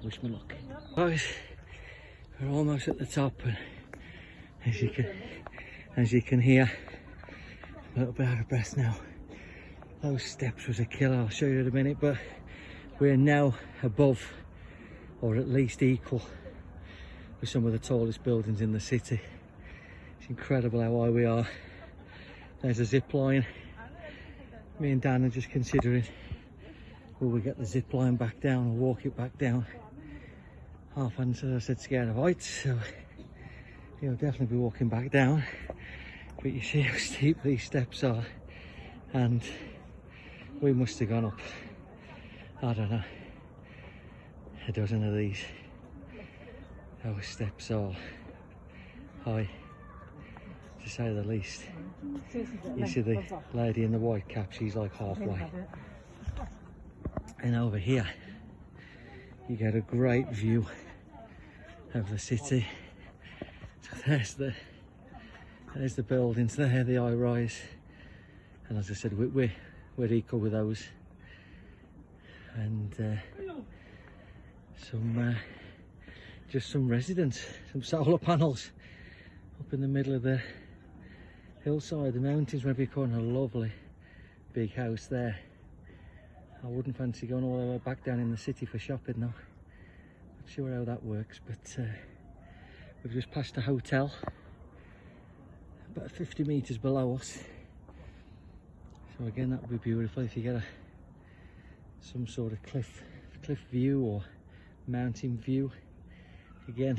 wish me luck. Guys, we're almost at the top, and as you can hear, a little bit out of breath now. Those steps was a killer. I'll show you in a minute, but we're now above, or at least equal, with some of the tallest buildings in the city. It's incredible how high we are. There's a zip line. Me and Dan are just considering, will we get the zip line back down or walk it back down? Arfan's, as I said, scared of heights, so he'll definitely be walking back down. But you see how steep these steps are, and we must have gone up, I don't know, a dozen of these. Those steps are high, to say the least. You see the lady in the white cap, she's like halfway. And over here, you get a great view of the city. So there's the buildings there, the high rise. And as I said, we're equal with those. And just some residents, some solar panels up in the middle of the hillside, the mountains, whatever you call it. A lovely big house there. I wouldn't fancy going all the way back down in the city for shopping though. Not sure how that works, but we've just passed a hotel about 50 meters below us. So again, that would be beautiful if you get some sort of cliff view or mountain view. Again,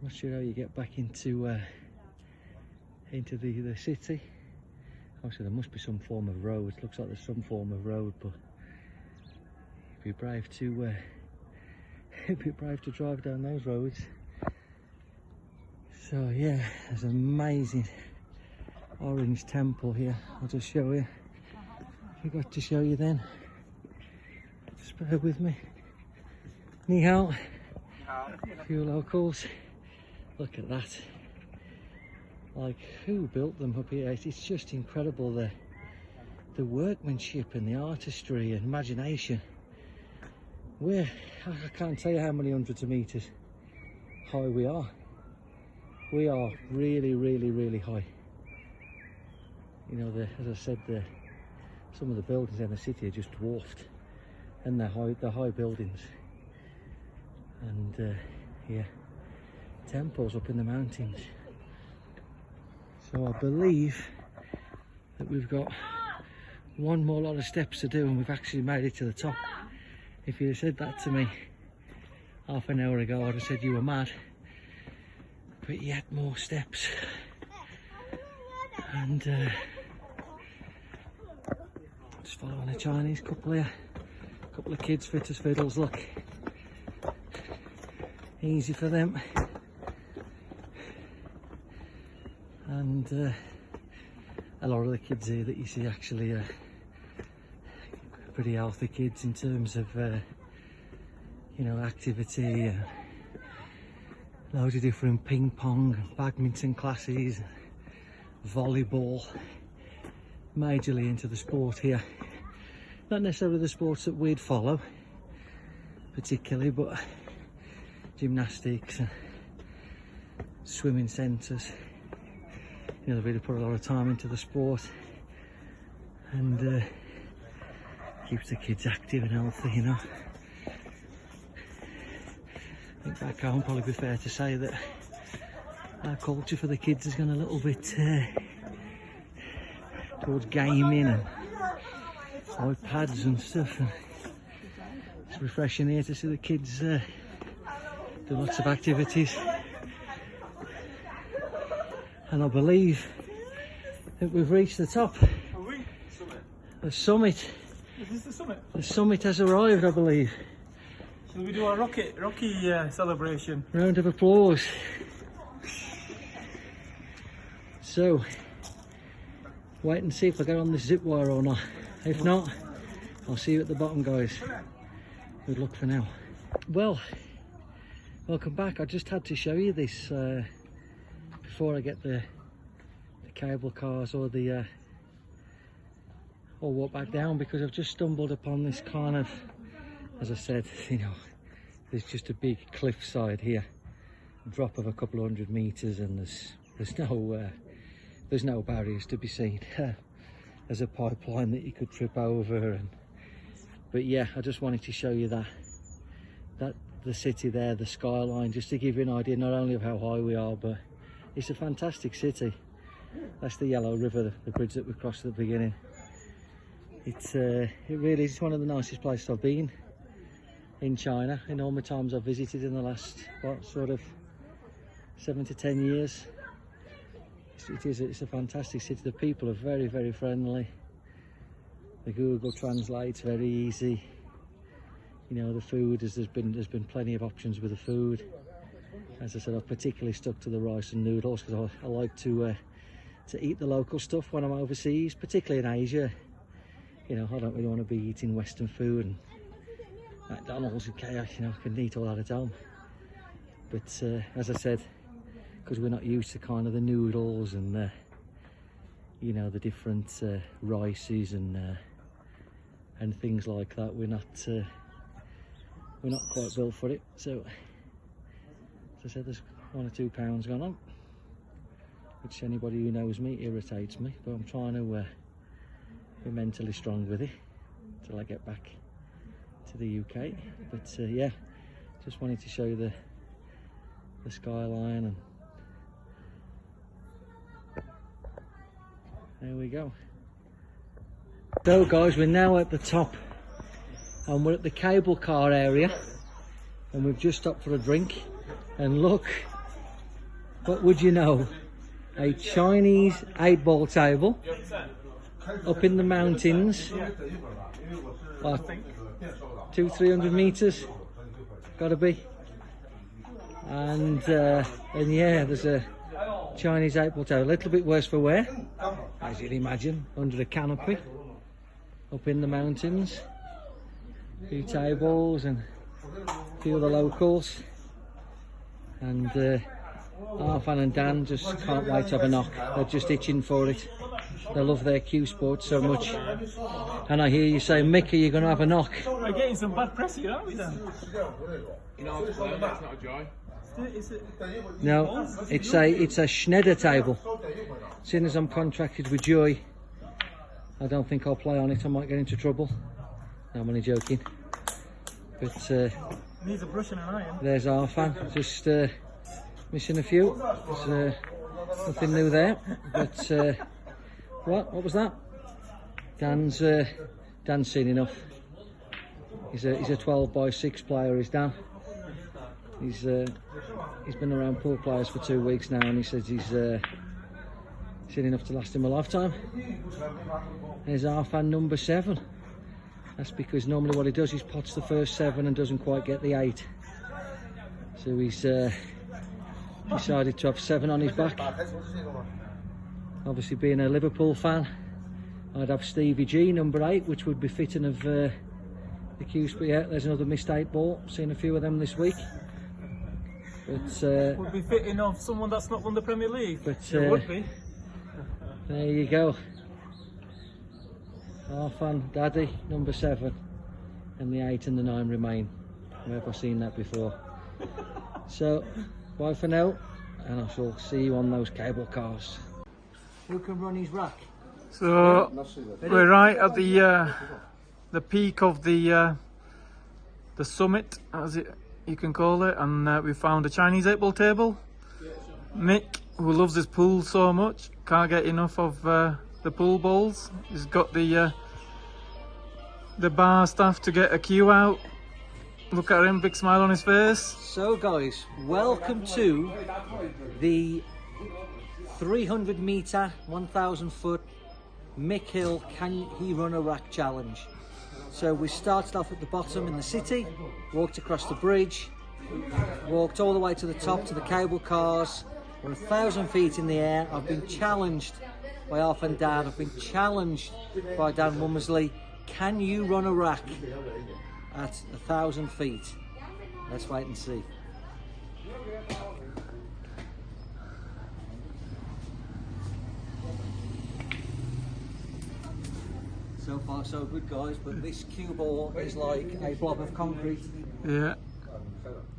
I'm not sure how you get back into the city. Obviously there must be some form of road. Looks like there's some form of road, but you'd be brave to drive down those roads. So yeah, there's an amazing orange temple here. I'll just show you. Forgot to show you then. Just bear with me. Ni hao. A few locals. Look at that. Like, who built them up here? It's just incredible, the workmanship and the artistry and imagination. I can't tell you how many hundreds of meters high we are. We are really, really, really high. You know, as I said, some of the buildings in the city are just dwarfed, and they're high buildings. And yeah, temples up in the mountains. So I believe that we've got one more lot of steps to do, and we've actually made it to the top. If you'd have said that to me, half an hour ago I'd have said you were mad, but yet more steps. And just following a Chinese couple here, a couple of kids fit as fiddles, look. Easy for them. And a lot of the kids here that you see actually are pretty healthy kids in terms of you know, activity, loads of different ping pong, badminton classes, volleyball, majorly into the sport here. Not necessarily the sports that we'd follow particularly, but gymnastics, swimming centres. You know, they really put a lot of time into the sport, and keeps the kids active and healthy, you know. I think back home, probably be fair to say that our culture for the kids has gone a little bit towards gaming and iPads and stuff. And it's refreshing here to see the kids do lots of activities. And I believe that we've reached the top. Are we? The summit. Is this the summit? The summit has arrived, I believe. Shall we do our Rocky celebration? Round of applause. So, wait and see if I get on this zip wire or not. If not, I'll see you at the bottom, guys. Good luck for now. Well, welcome back. I just had to show you this before I get the cable cars or the or walk back down, because I've just stumbled upon this kind of, as I said, you know, there's just a big cliffside here, a drop of a couple of 100 meters, and there's no barriers to be seen. There's a pipeline that you could trip over, but yeah, I just wanted to show you that the city there, the skyline, just to give you an idea not only of how high we are, but it's a fantastic city. That's the Yellow River, the bridge that we crossed at the beginning. It really is one of the nicest places I've been in China in all the times I've visited in the last, what, sort of 7 to 10 years. It's a fantastic city. The people are very, very friendly. The Google translates very easy. You know, the food there's been plenty of options with the food. As I said, I've particularly stuck to the rice and noodles because I like to eat the local stuff when I'm overseas, particularly in Asia. You know, I don't really want to be eating Western food and McDonald's and chaos. You know, I can eat all that at home. But as I said, because we're not used to kind of the noodles and you know, the different rices and things like that, we're not quite built for it. So, as I said, there's 1 or 2 pounds gone on, which anybody who knows me irritates me, but I'm trying to be mentally strong with it till I get back to the UK. But yeah, just wanted to show you the skyline, and there we go. So guys, we're now at the top and we're at the cable car area, and we've just stopped for a drink, and look, what would you know, a Chinese 8-ball table up in the mountains, like 200-300 meters, gotta be. And yeah, there's a Chinese 8-ball table, a little bit worse for wear, as you'd imagine, under a canopy, up in the mountains. A few tables and a few of the locals, and Arfan and Dan just can't wait to have a knock. They're just itching for it. They love their Q Sports so much. And I hear you say, Mick, are you going to have a knock? We're getting some bad press here, aren't we, Dan? You know, it's not a joy. No, it's a Schneider table. Seeing as I'm contracted with Joy, I don't think I'll play on it. I might get into trouble. No, I'm only joking. But needs a brush and an iron. There's Arfan, just missing a few. There's nothing new there. But what was that? Dan's seen enough. He's a 12 by 6 player, is Dan. He's been around pool players for 2 weeks now, and he says he's seen enough to last him a lifetime. There's Arfan number 7. That's because normally what he does is pots the first 7 and doesn't quite get the 8. So he's decided to have 7 on his back. Obviously, being a Liverpool fan, I'd have Stevie G number 8, which would be fitting of the cues. But yeah, there's another missed 8 ball. Seen a few of them this week. But would be fitting of someone that's not won the Premier League. But it would be. There you go. Arfan Daddy number 7, and the 8 and the 9 remain. Where have I seen that before? So bye for now, and I shall see you on those cable cars. Who can run his rack? So we're right at the peak of the summit, as you can call it, and we found a Chinese 8-ball table. Mick, who loves his pool so much, can't get enough of the pool balls. He's got the bar staff to get a cue out. Look at him, big smile on his face. So guys, welcome to the 300 metre, 1,000 foot Mick Hill Can He Run a Rack Challenge. So we started off at the bottom in the city, walked across the bridge, walked all the way to the top to the cable cars. We're 1,000 feet in the air. I've been challenged by Arfan Dad, I've been challenged by Dan Womersley. Can you run a rack at 1,000 feet? Let's wait and see. So far so good guys, but this cue ball is like a blob of concrete. Yeah,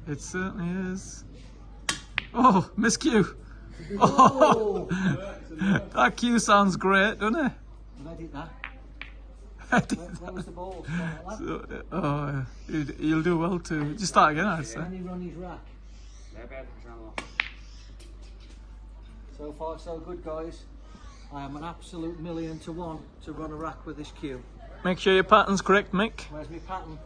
it certainly is. Oh, miss cue. Oh, that cue sounds great, doesn't it? I did that. Where was the ball? So, oh, you'll do well too. Just start again, I'd say. Can he run his rack? So far so good guys. I am an absolute 1,000,000 to 1 to run a rack with this cue. Make sure your pattern's correct, Mick. Where's my pattern?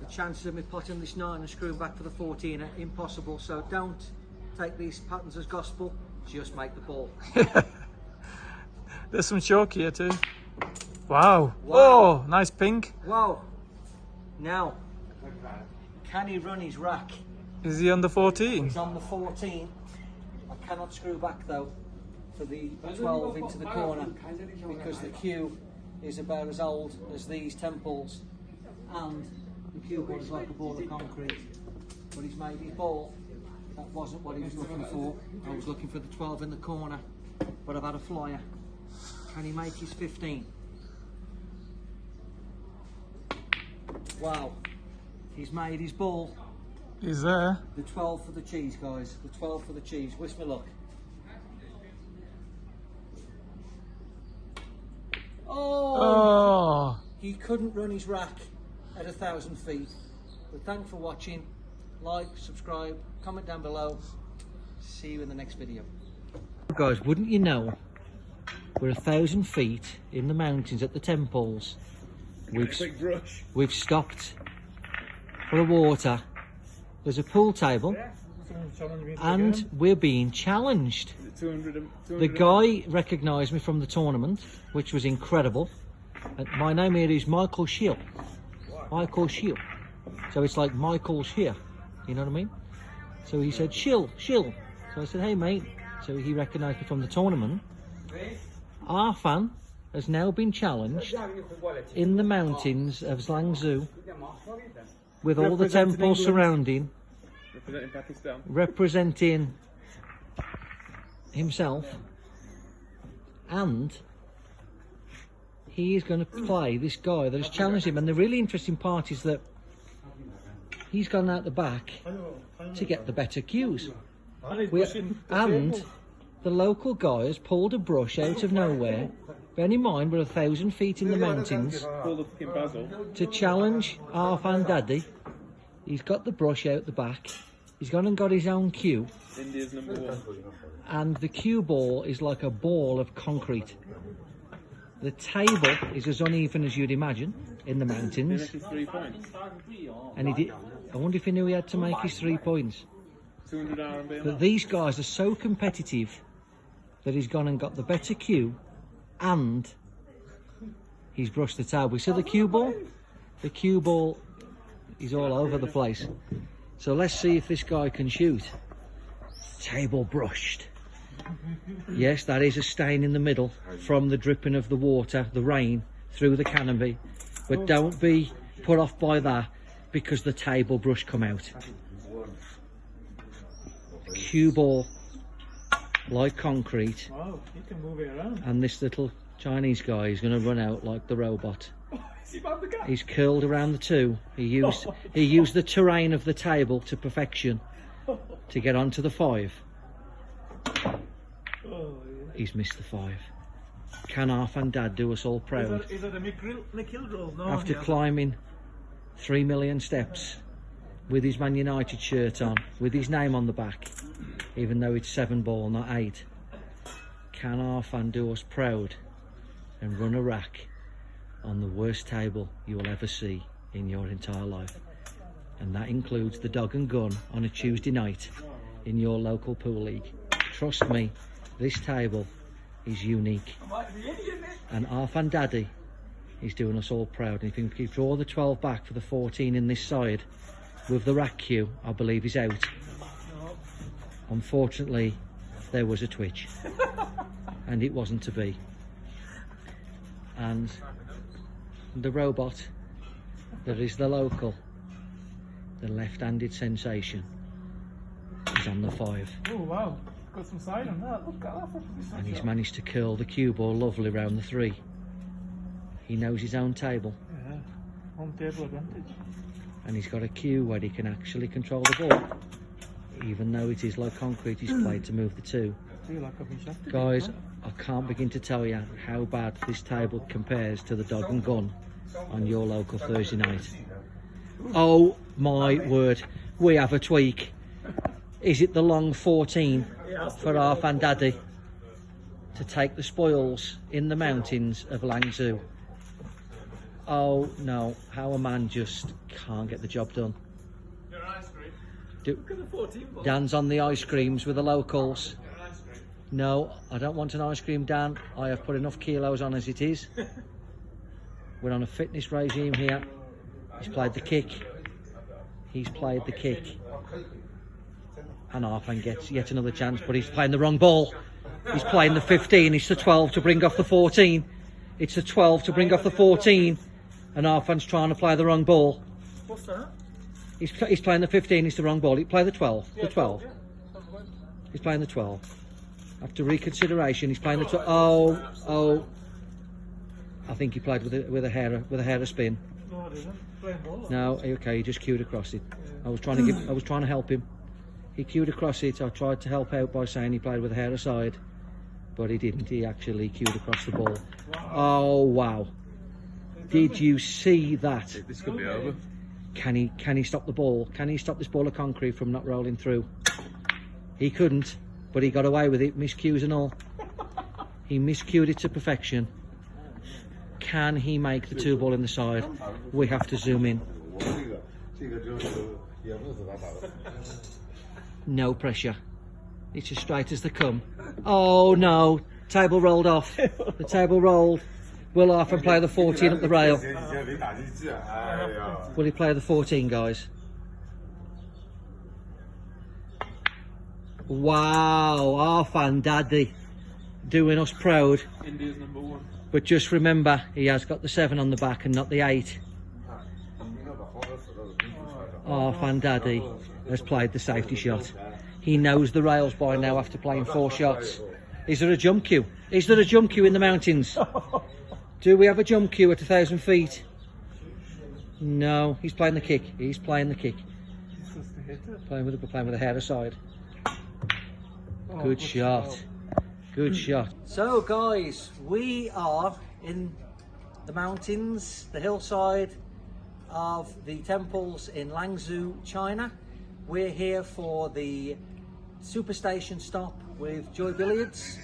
The chances of me potting this 9 and screwing back for the 14 are impossible, so don't take these patterns as gospel, just make the ball. There's some chalk here too. Wow. Oh, nice pink. Wow. Now, can he run his rack? Is he on the 14? He's on the 14. I cannot screw back though for the 12 into the corner because the cue is about as old as these temples and the cue ball is like a ball of concrete. But he's made his ball. That wasn't what he was looking for. I was looking for the 12 in the corner, but I've had a flyer. Can he make his 15? Wow, he's made his ball. He's there. The 12 for the cheese, guys. The 12 for the cheese. Wish me luck. Oh! He couldn't run his rack at 1,000 feet. But thanks for watching. Like, subscribe, comment down below. See you in the next video. Guys, wouldn't you know, we're 1,000 feet in the mountains at the temples. We've stopped for a water. There's a pool table and we're being challenged. The guy recognised me from the tournament, which was incredible. And my name here is Michael Shill. Michael Shill. So it's like Michael's here, you know what I mean? So he said, Shill. So I said, hey mate. So he recognised me from the tournament. Arfan has now been challenged in the mountains of Lanzhou with all the temples surrounding, representing himself, and he is going to play this guy that has challenged him. And the really interesting part is that he's gone out the back to get the better cues, and the local guy has pulled a brush out of nowhere. Bear in mind, we're 1,000 feet in the mountains to challenge Arfan Daddy. He's got the brush out the back. He's gone and got his own cue. India's #1. And the cue ball is like a ball of concrete. The table is as uneven as you'd imagine in the mountains. 3 points. And he did. I wonder if he knew he had to make his 3 points. 200 RMB. But these guys are so competitive that he's gone and got the better cue, and he's brushed the table. We see the cue ball? The cue ball is all over the place. So let's see if this guy can shoot. Table brushed. Yes, that is a stain in the middle from the dripping of the water, the rain, through the canopy. But don't be put off by that, because the table brush come out. Cue ball, like concrete. Wow, you can move it around. And this little Chinese guy is going to run out like the robot. Is he about the gap? He's curled around the 2. He used the terrain of the table to perfection to get onto the 5. He's missed the 5. Can Arfan Dad do us all proud? Is that a Mick Hill roll? No, After climbing 3 million steps with his Man United shirt on, with his name on the back, even though it's 7 ball, not 8. Can Arfan do us proud and run a rack on the worst table you will ever see in your entire life? And that includes the dog and gun on a Tuesday night in your local pool league. Trust me, this table is unique. And Arfan Daddy is doing us all proud. And if he can draw the 12 back for the 14 in this side with the rack cue, I believe he's out. Unfortunately, there was a twitch and it wasn't to be. And the robot that is the local, the left-handed sensation, is on the 5. Oh wow, got some side on that. Look at that. And he's managed to curl the cue ball lovely round the 3. He knows his own table. Yeah, home table advantage. And he's got a cue where he can actually control the ball. Even though it is like concrete, he's played to move the 2. I feel like I've been shafted. Guys, I can't begin to tell you how bad this table compares to the dog and gun on your local Thursday night. Oh my word, we have a tweak. Is it the long 14 for Arfan Daddy to take the spoils in the mountains of Lanzhou? Oh no, how a man just can't get the job done. Dan's on the ice creams with the locals. No, I don't want an ice cream, Dan. I have put enough kilos on as it is. We're on a fitness regime here. He's played the kick. He's played the kick. And Arfan gets yet another chance, but he's playing the wrong ball. He's playing the 15. It's the 12 to bring off the 14. It's the 12 to bring off the 14. And Arfan's trying to play the wrong ball. What's that? He's playing the 15. It's the wrong ball. He play the 12. The 12. He's playing the 12. After reconsideration, he's playing the 12. Oh. I think he played with a hair of spin. No, I didn't. Playing ball. No, okay, he just cued across it. I was trying to help him. He cued across it. I tried to help out by saying he played with a hair aside, but he didn't. He actually cued across the ball. Wow. Oh wow! Did you see that? This could be over. Can he stop the ball? Can he stop this ball of concrete from not rolling through? He couldn't, but he got away with it. Miscues and all. He miscued it to perfection. Can he make the 2 ball in the side? We have to zoom in. No pressure. It's as straight as they come. Oh no! Table rolled off. The table rolled. Will Arfan play the 14 up the rail? Will he play the 14, guys? Wow, Arfan Daddy doing us proud. India's #1. But just remember, he has got the 7 on the back and not the 8. Arfan Daddy has played the safety shot. He knows the rails by now after playing 4 shots. Is there a jump queue? Is there a jump queue in the mountains? Do we have a jump queue at 1,000 feet? No, he's playing the kick. He's playing the kick. Playing with a hair aside. Good shot. Good shot. So guys, we are in the mountains, the hillside of the temples in Lanzhou, China. We're here for the Superstation stop with Joy Billiards,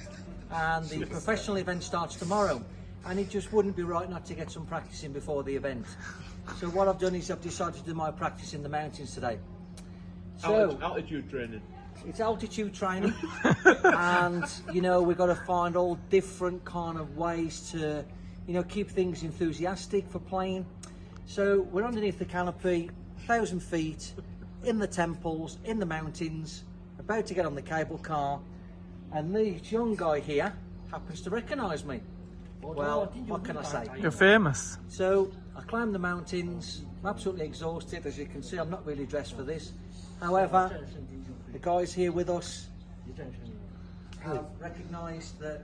and the professional event starts tomorrow. And it just wouldn't be right not to get some practice in before the event. So what I've done is I've decided to do my practice in the mountains today. So Altitude training. it's altitude training, and you know we've got to find all different kind of ways to, you know, keep things enthusiastic for playing. So we're underneath the canopy, 1,000 feet, in the temples, in the mountains, about to get on the cable car, and this young guy here happens to recognise me. Well, what can I say? You're famous. So I climbed the mountains. I'm absolutely exhausted, as you can see. I'm not really dressed for this. However, the guys here with us have recognised that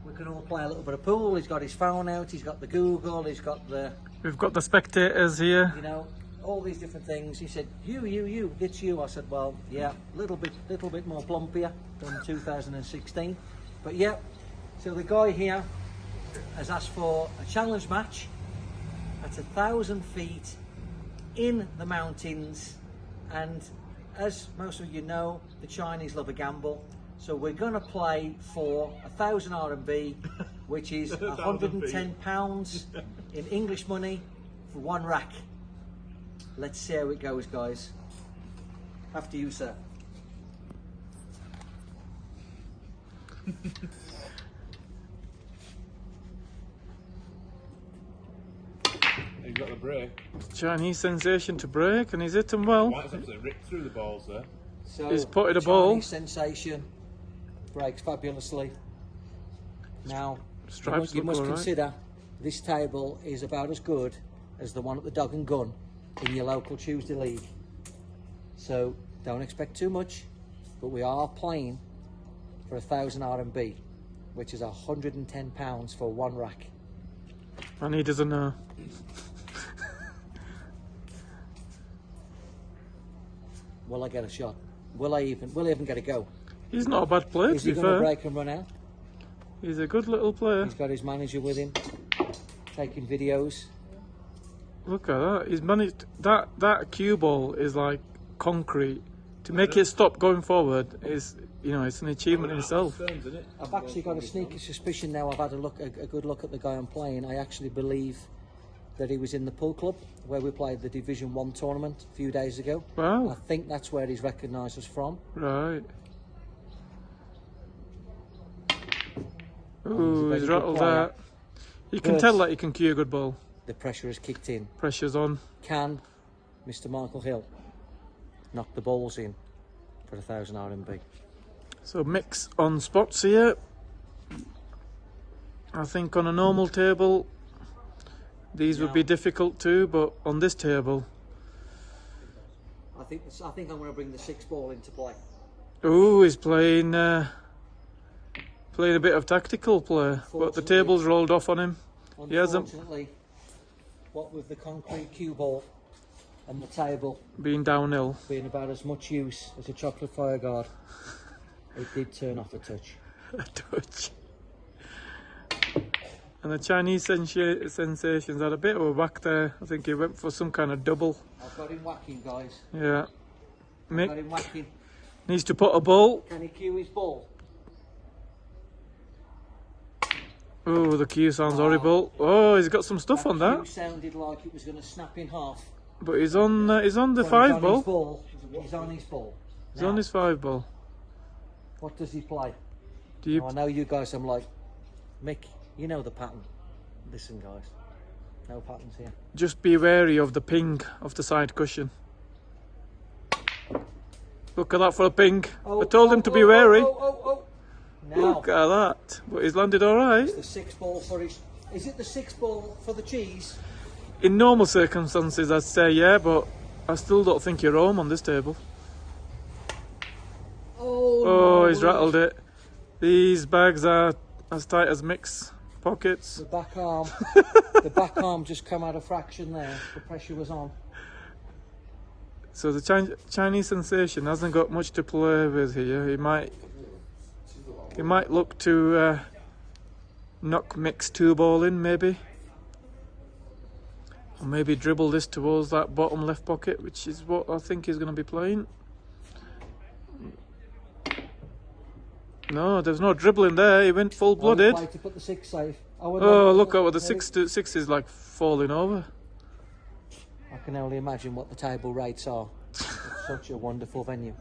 we can all play a little bit of pool. He's got his phone out. He's got the Google. He's got the. We've got the spectators here. You know, all these different things. He said, "You, it's you." I said, "Well, yeah, little bit more plumpier than 2016, but yeah." So the guy here has asked for a challenge match at 1,000 feet in the mountains, and as most of you know, the Chinese love a gamble, so we're going to play for 1,000 RMB, which is 110 pounds in English money for one rack. Let's see how it goes, guys. After you, sir. He's got the break. Chinese sensation to break, and he's hit them well. White's absolutely ripped through the balls there. So He's putted a ball. Chinese sensation breaks fabulously. Now, Stripes you look must all right. consider this table is about as good as the one at the Dog and Gun in your local Tuesday league. So don't expect too much, but we are playing for 1,000 RMB, which is 110 pounds for one rack. And he doesn't know. Will I get a shot? Will I even get a go? He's not a bad player, Is to he be going to fair. break and run out? He's a good little player. He's got his manager with him, taking videos. Look at that. He's managed that cue ball is like concrete. To make it stop going forward is, you know, it's an achievement in itself. I've actually got a sneaky suspicion now. I've had a good look at the guy I'm playing. I actually believe that he was in the pool club where we played the Division 1 tournament a few days ago. Wow. I think that's where he's recognised us from. Right. He's a Ooh, very he's good rattled player. that. You can But tell that he can cue a good ball. the pressure has kicked in. Pressure's on. Can Mr. Michael Hill knock the balls in for 1,000 RMB? So mix on spots here. I think on a normal table these would be difficult too, but on this table. I think I'm going to bring the 6 ball into play. Ooh, he's playing a bit of tactical play, but the table's rolled off on him. He hasn't Unfortunately, what with the concrete cue ball and the table been downhill. being about as much use as a chocolate fire guard, it did turn off a touch. A touch. And the Chinese sensations had a bit of a whack there. I think he went for some kind of double. I've got him whacking, guys. Yeah. I've got him Mick whacking. needs to put a ball. Can he cue his ball? Oh, the cue sounds horrible. Oh, he's got some stuff on That that. cue sounded like it was going to snap in half. But he's on the Well, 5 He's ball. on his ball. He's on his 5 ball. What does he play? Do you? Now, I know you guys, I'm like, Mick, you know the pattern. Listen, guys, no patterns here. Just be wary of the ping of the side cushion. Look at that for a ping. I told him to be wary. Now, Look at that. But he's landed all right. it's the 6 ball for his... Is it the 6 ball for the cheese? In normal circumstances, I'd say yeah, but I still don't think you're home on this table. Oh, he's rattled it. These bags are as tight as Mick's pockets. The back arm, the back arm just come out of fraction there. The pressure was on. So the Chinese sensation hasn't got much to play with here. He might look to knock Mick's 2 ball in, maybe. Or maybe dribble this towards that bottom left pocket, which is what I think he's going to be playing. No, there's no dribbling there. He went full-blooded. To put the 6 safe. Oh, look at what the 6 is like falling over. can only imagine what the table rates are. It's such a wonderful venue.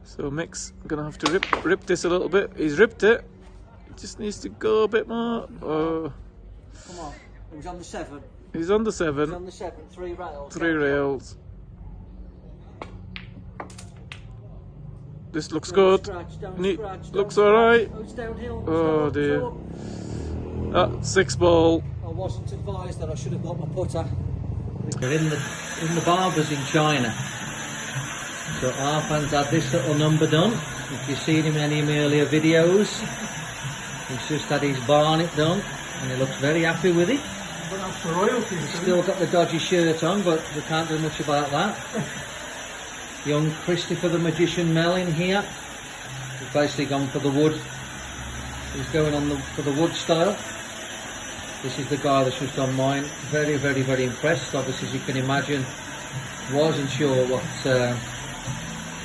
So Mick's gonna have to rip this a little bit. He's ripped it. It just needs to go a bit more. Come on. It was on the 7. He's on the It 7. was on the 7. 3 rails. 3 rails. This looks good. Looks alright. Oh, it's downhill. Oh dear. 6 ball. I wasn't advised that I should have got my putter. We're in the barbers in China. So Arfan's had this little number done. If you've seen him in any of my earlier videos, he's just had his barnet done and he looks very happy with it. He's still got the dodgy shirt on, but we can't do much about that. Young Christopher the Magician Melling here. He's basically gone for the wood. He's going on for the wood style. This is the guy that's just done mine. Very, very, very impressed. Obviously, as you can imagine, wasn't sure what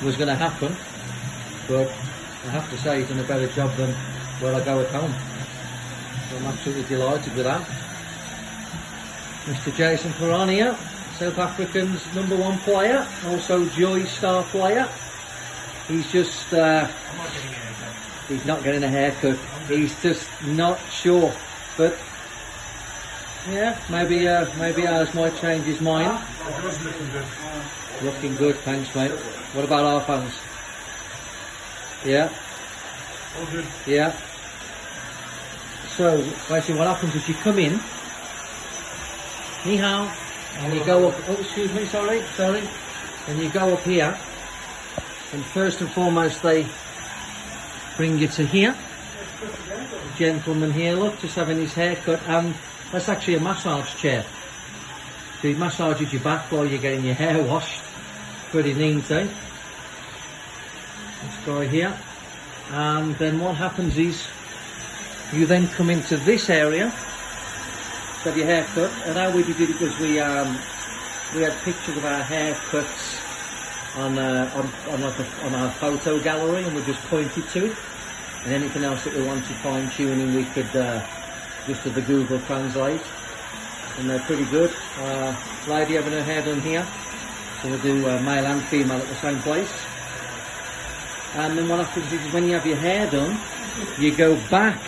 was going to happen, but I have to say he's done a better job than where I go at home. So I'm absolutely delighted with that. Mr. Jason Perron here, South African's #1 player, also Joy's star player. He's just, he's not getting a haircut. He's just not sure, but yeah, maybe ours might change his mind. Looking good, thanks mate. What about our fans? Yeah? All good. Yeah. So, basically what happens is you come in, ni hao, and you go up, oh excuse me, sorry, and you go up here, and first and foremost they bring you to here. The gentleman here, look, just having his hair cut, and that's actually a massage chair. So he massages your back while you're getting your hair washed. Pretty neat, eh? This guy here. And then what happens is, you then come into this area, to have your hair cut, and how we did it was we had pictures of our haircuts on our photo gallery, and we just pointed to it. And anything else that we wanted fine tuning, we could just do the Google Translate, and they're pretty good. Lady having her hair done here, so we do male and female at the same place. And then what happens is when you have your hair done, you go back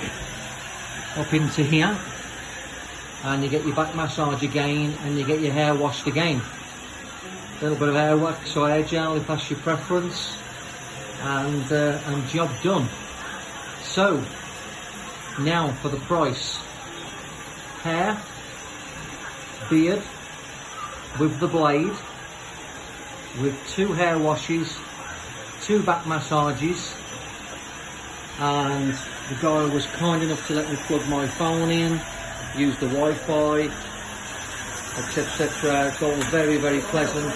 up into here, and you get your back massage again, and you get your hair washed again. A little bit of hair wax or hair gel if that's your preference, and job done. So now for the price: hair, beard with the blade, with 2 hair washes, 2 back massages, and the guy was kind enough to let me plug my phone in, use the Wi-Fi, etc. It's all very, very pleasant.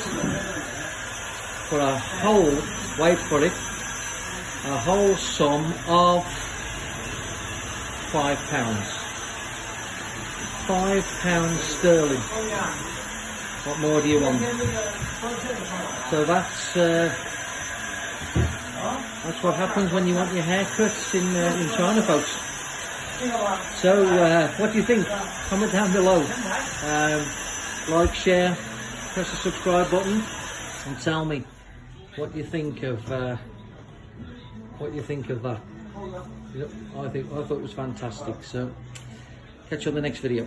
For a whole, wait for it, a whole sum of £5. £5 sterling. What more do you want? So that's what happens when you want your haircuts in China, folks. So what do you think? Comment down below. Like, share, press the subscribe button, and tell me what you think of that. I thought it was fantastic. So catch you on the next video.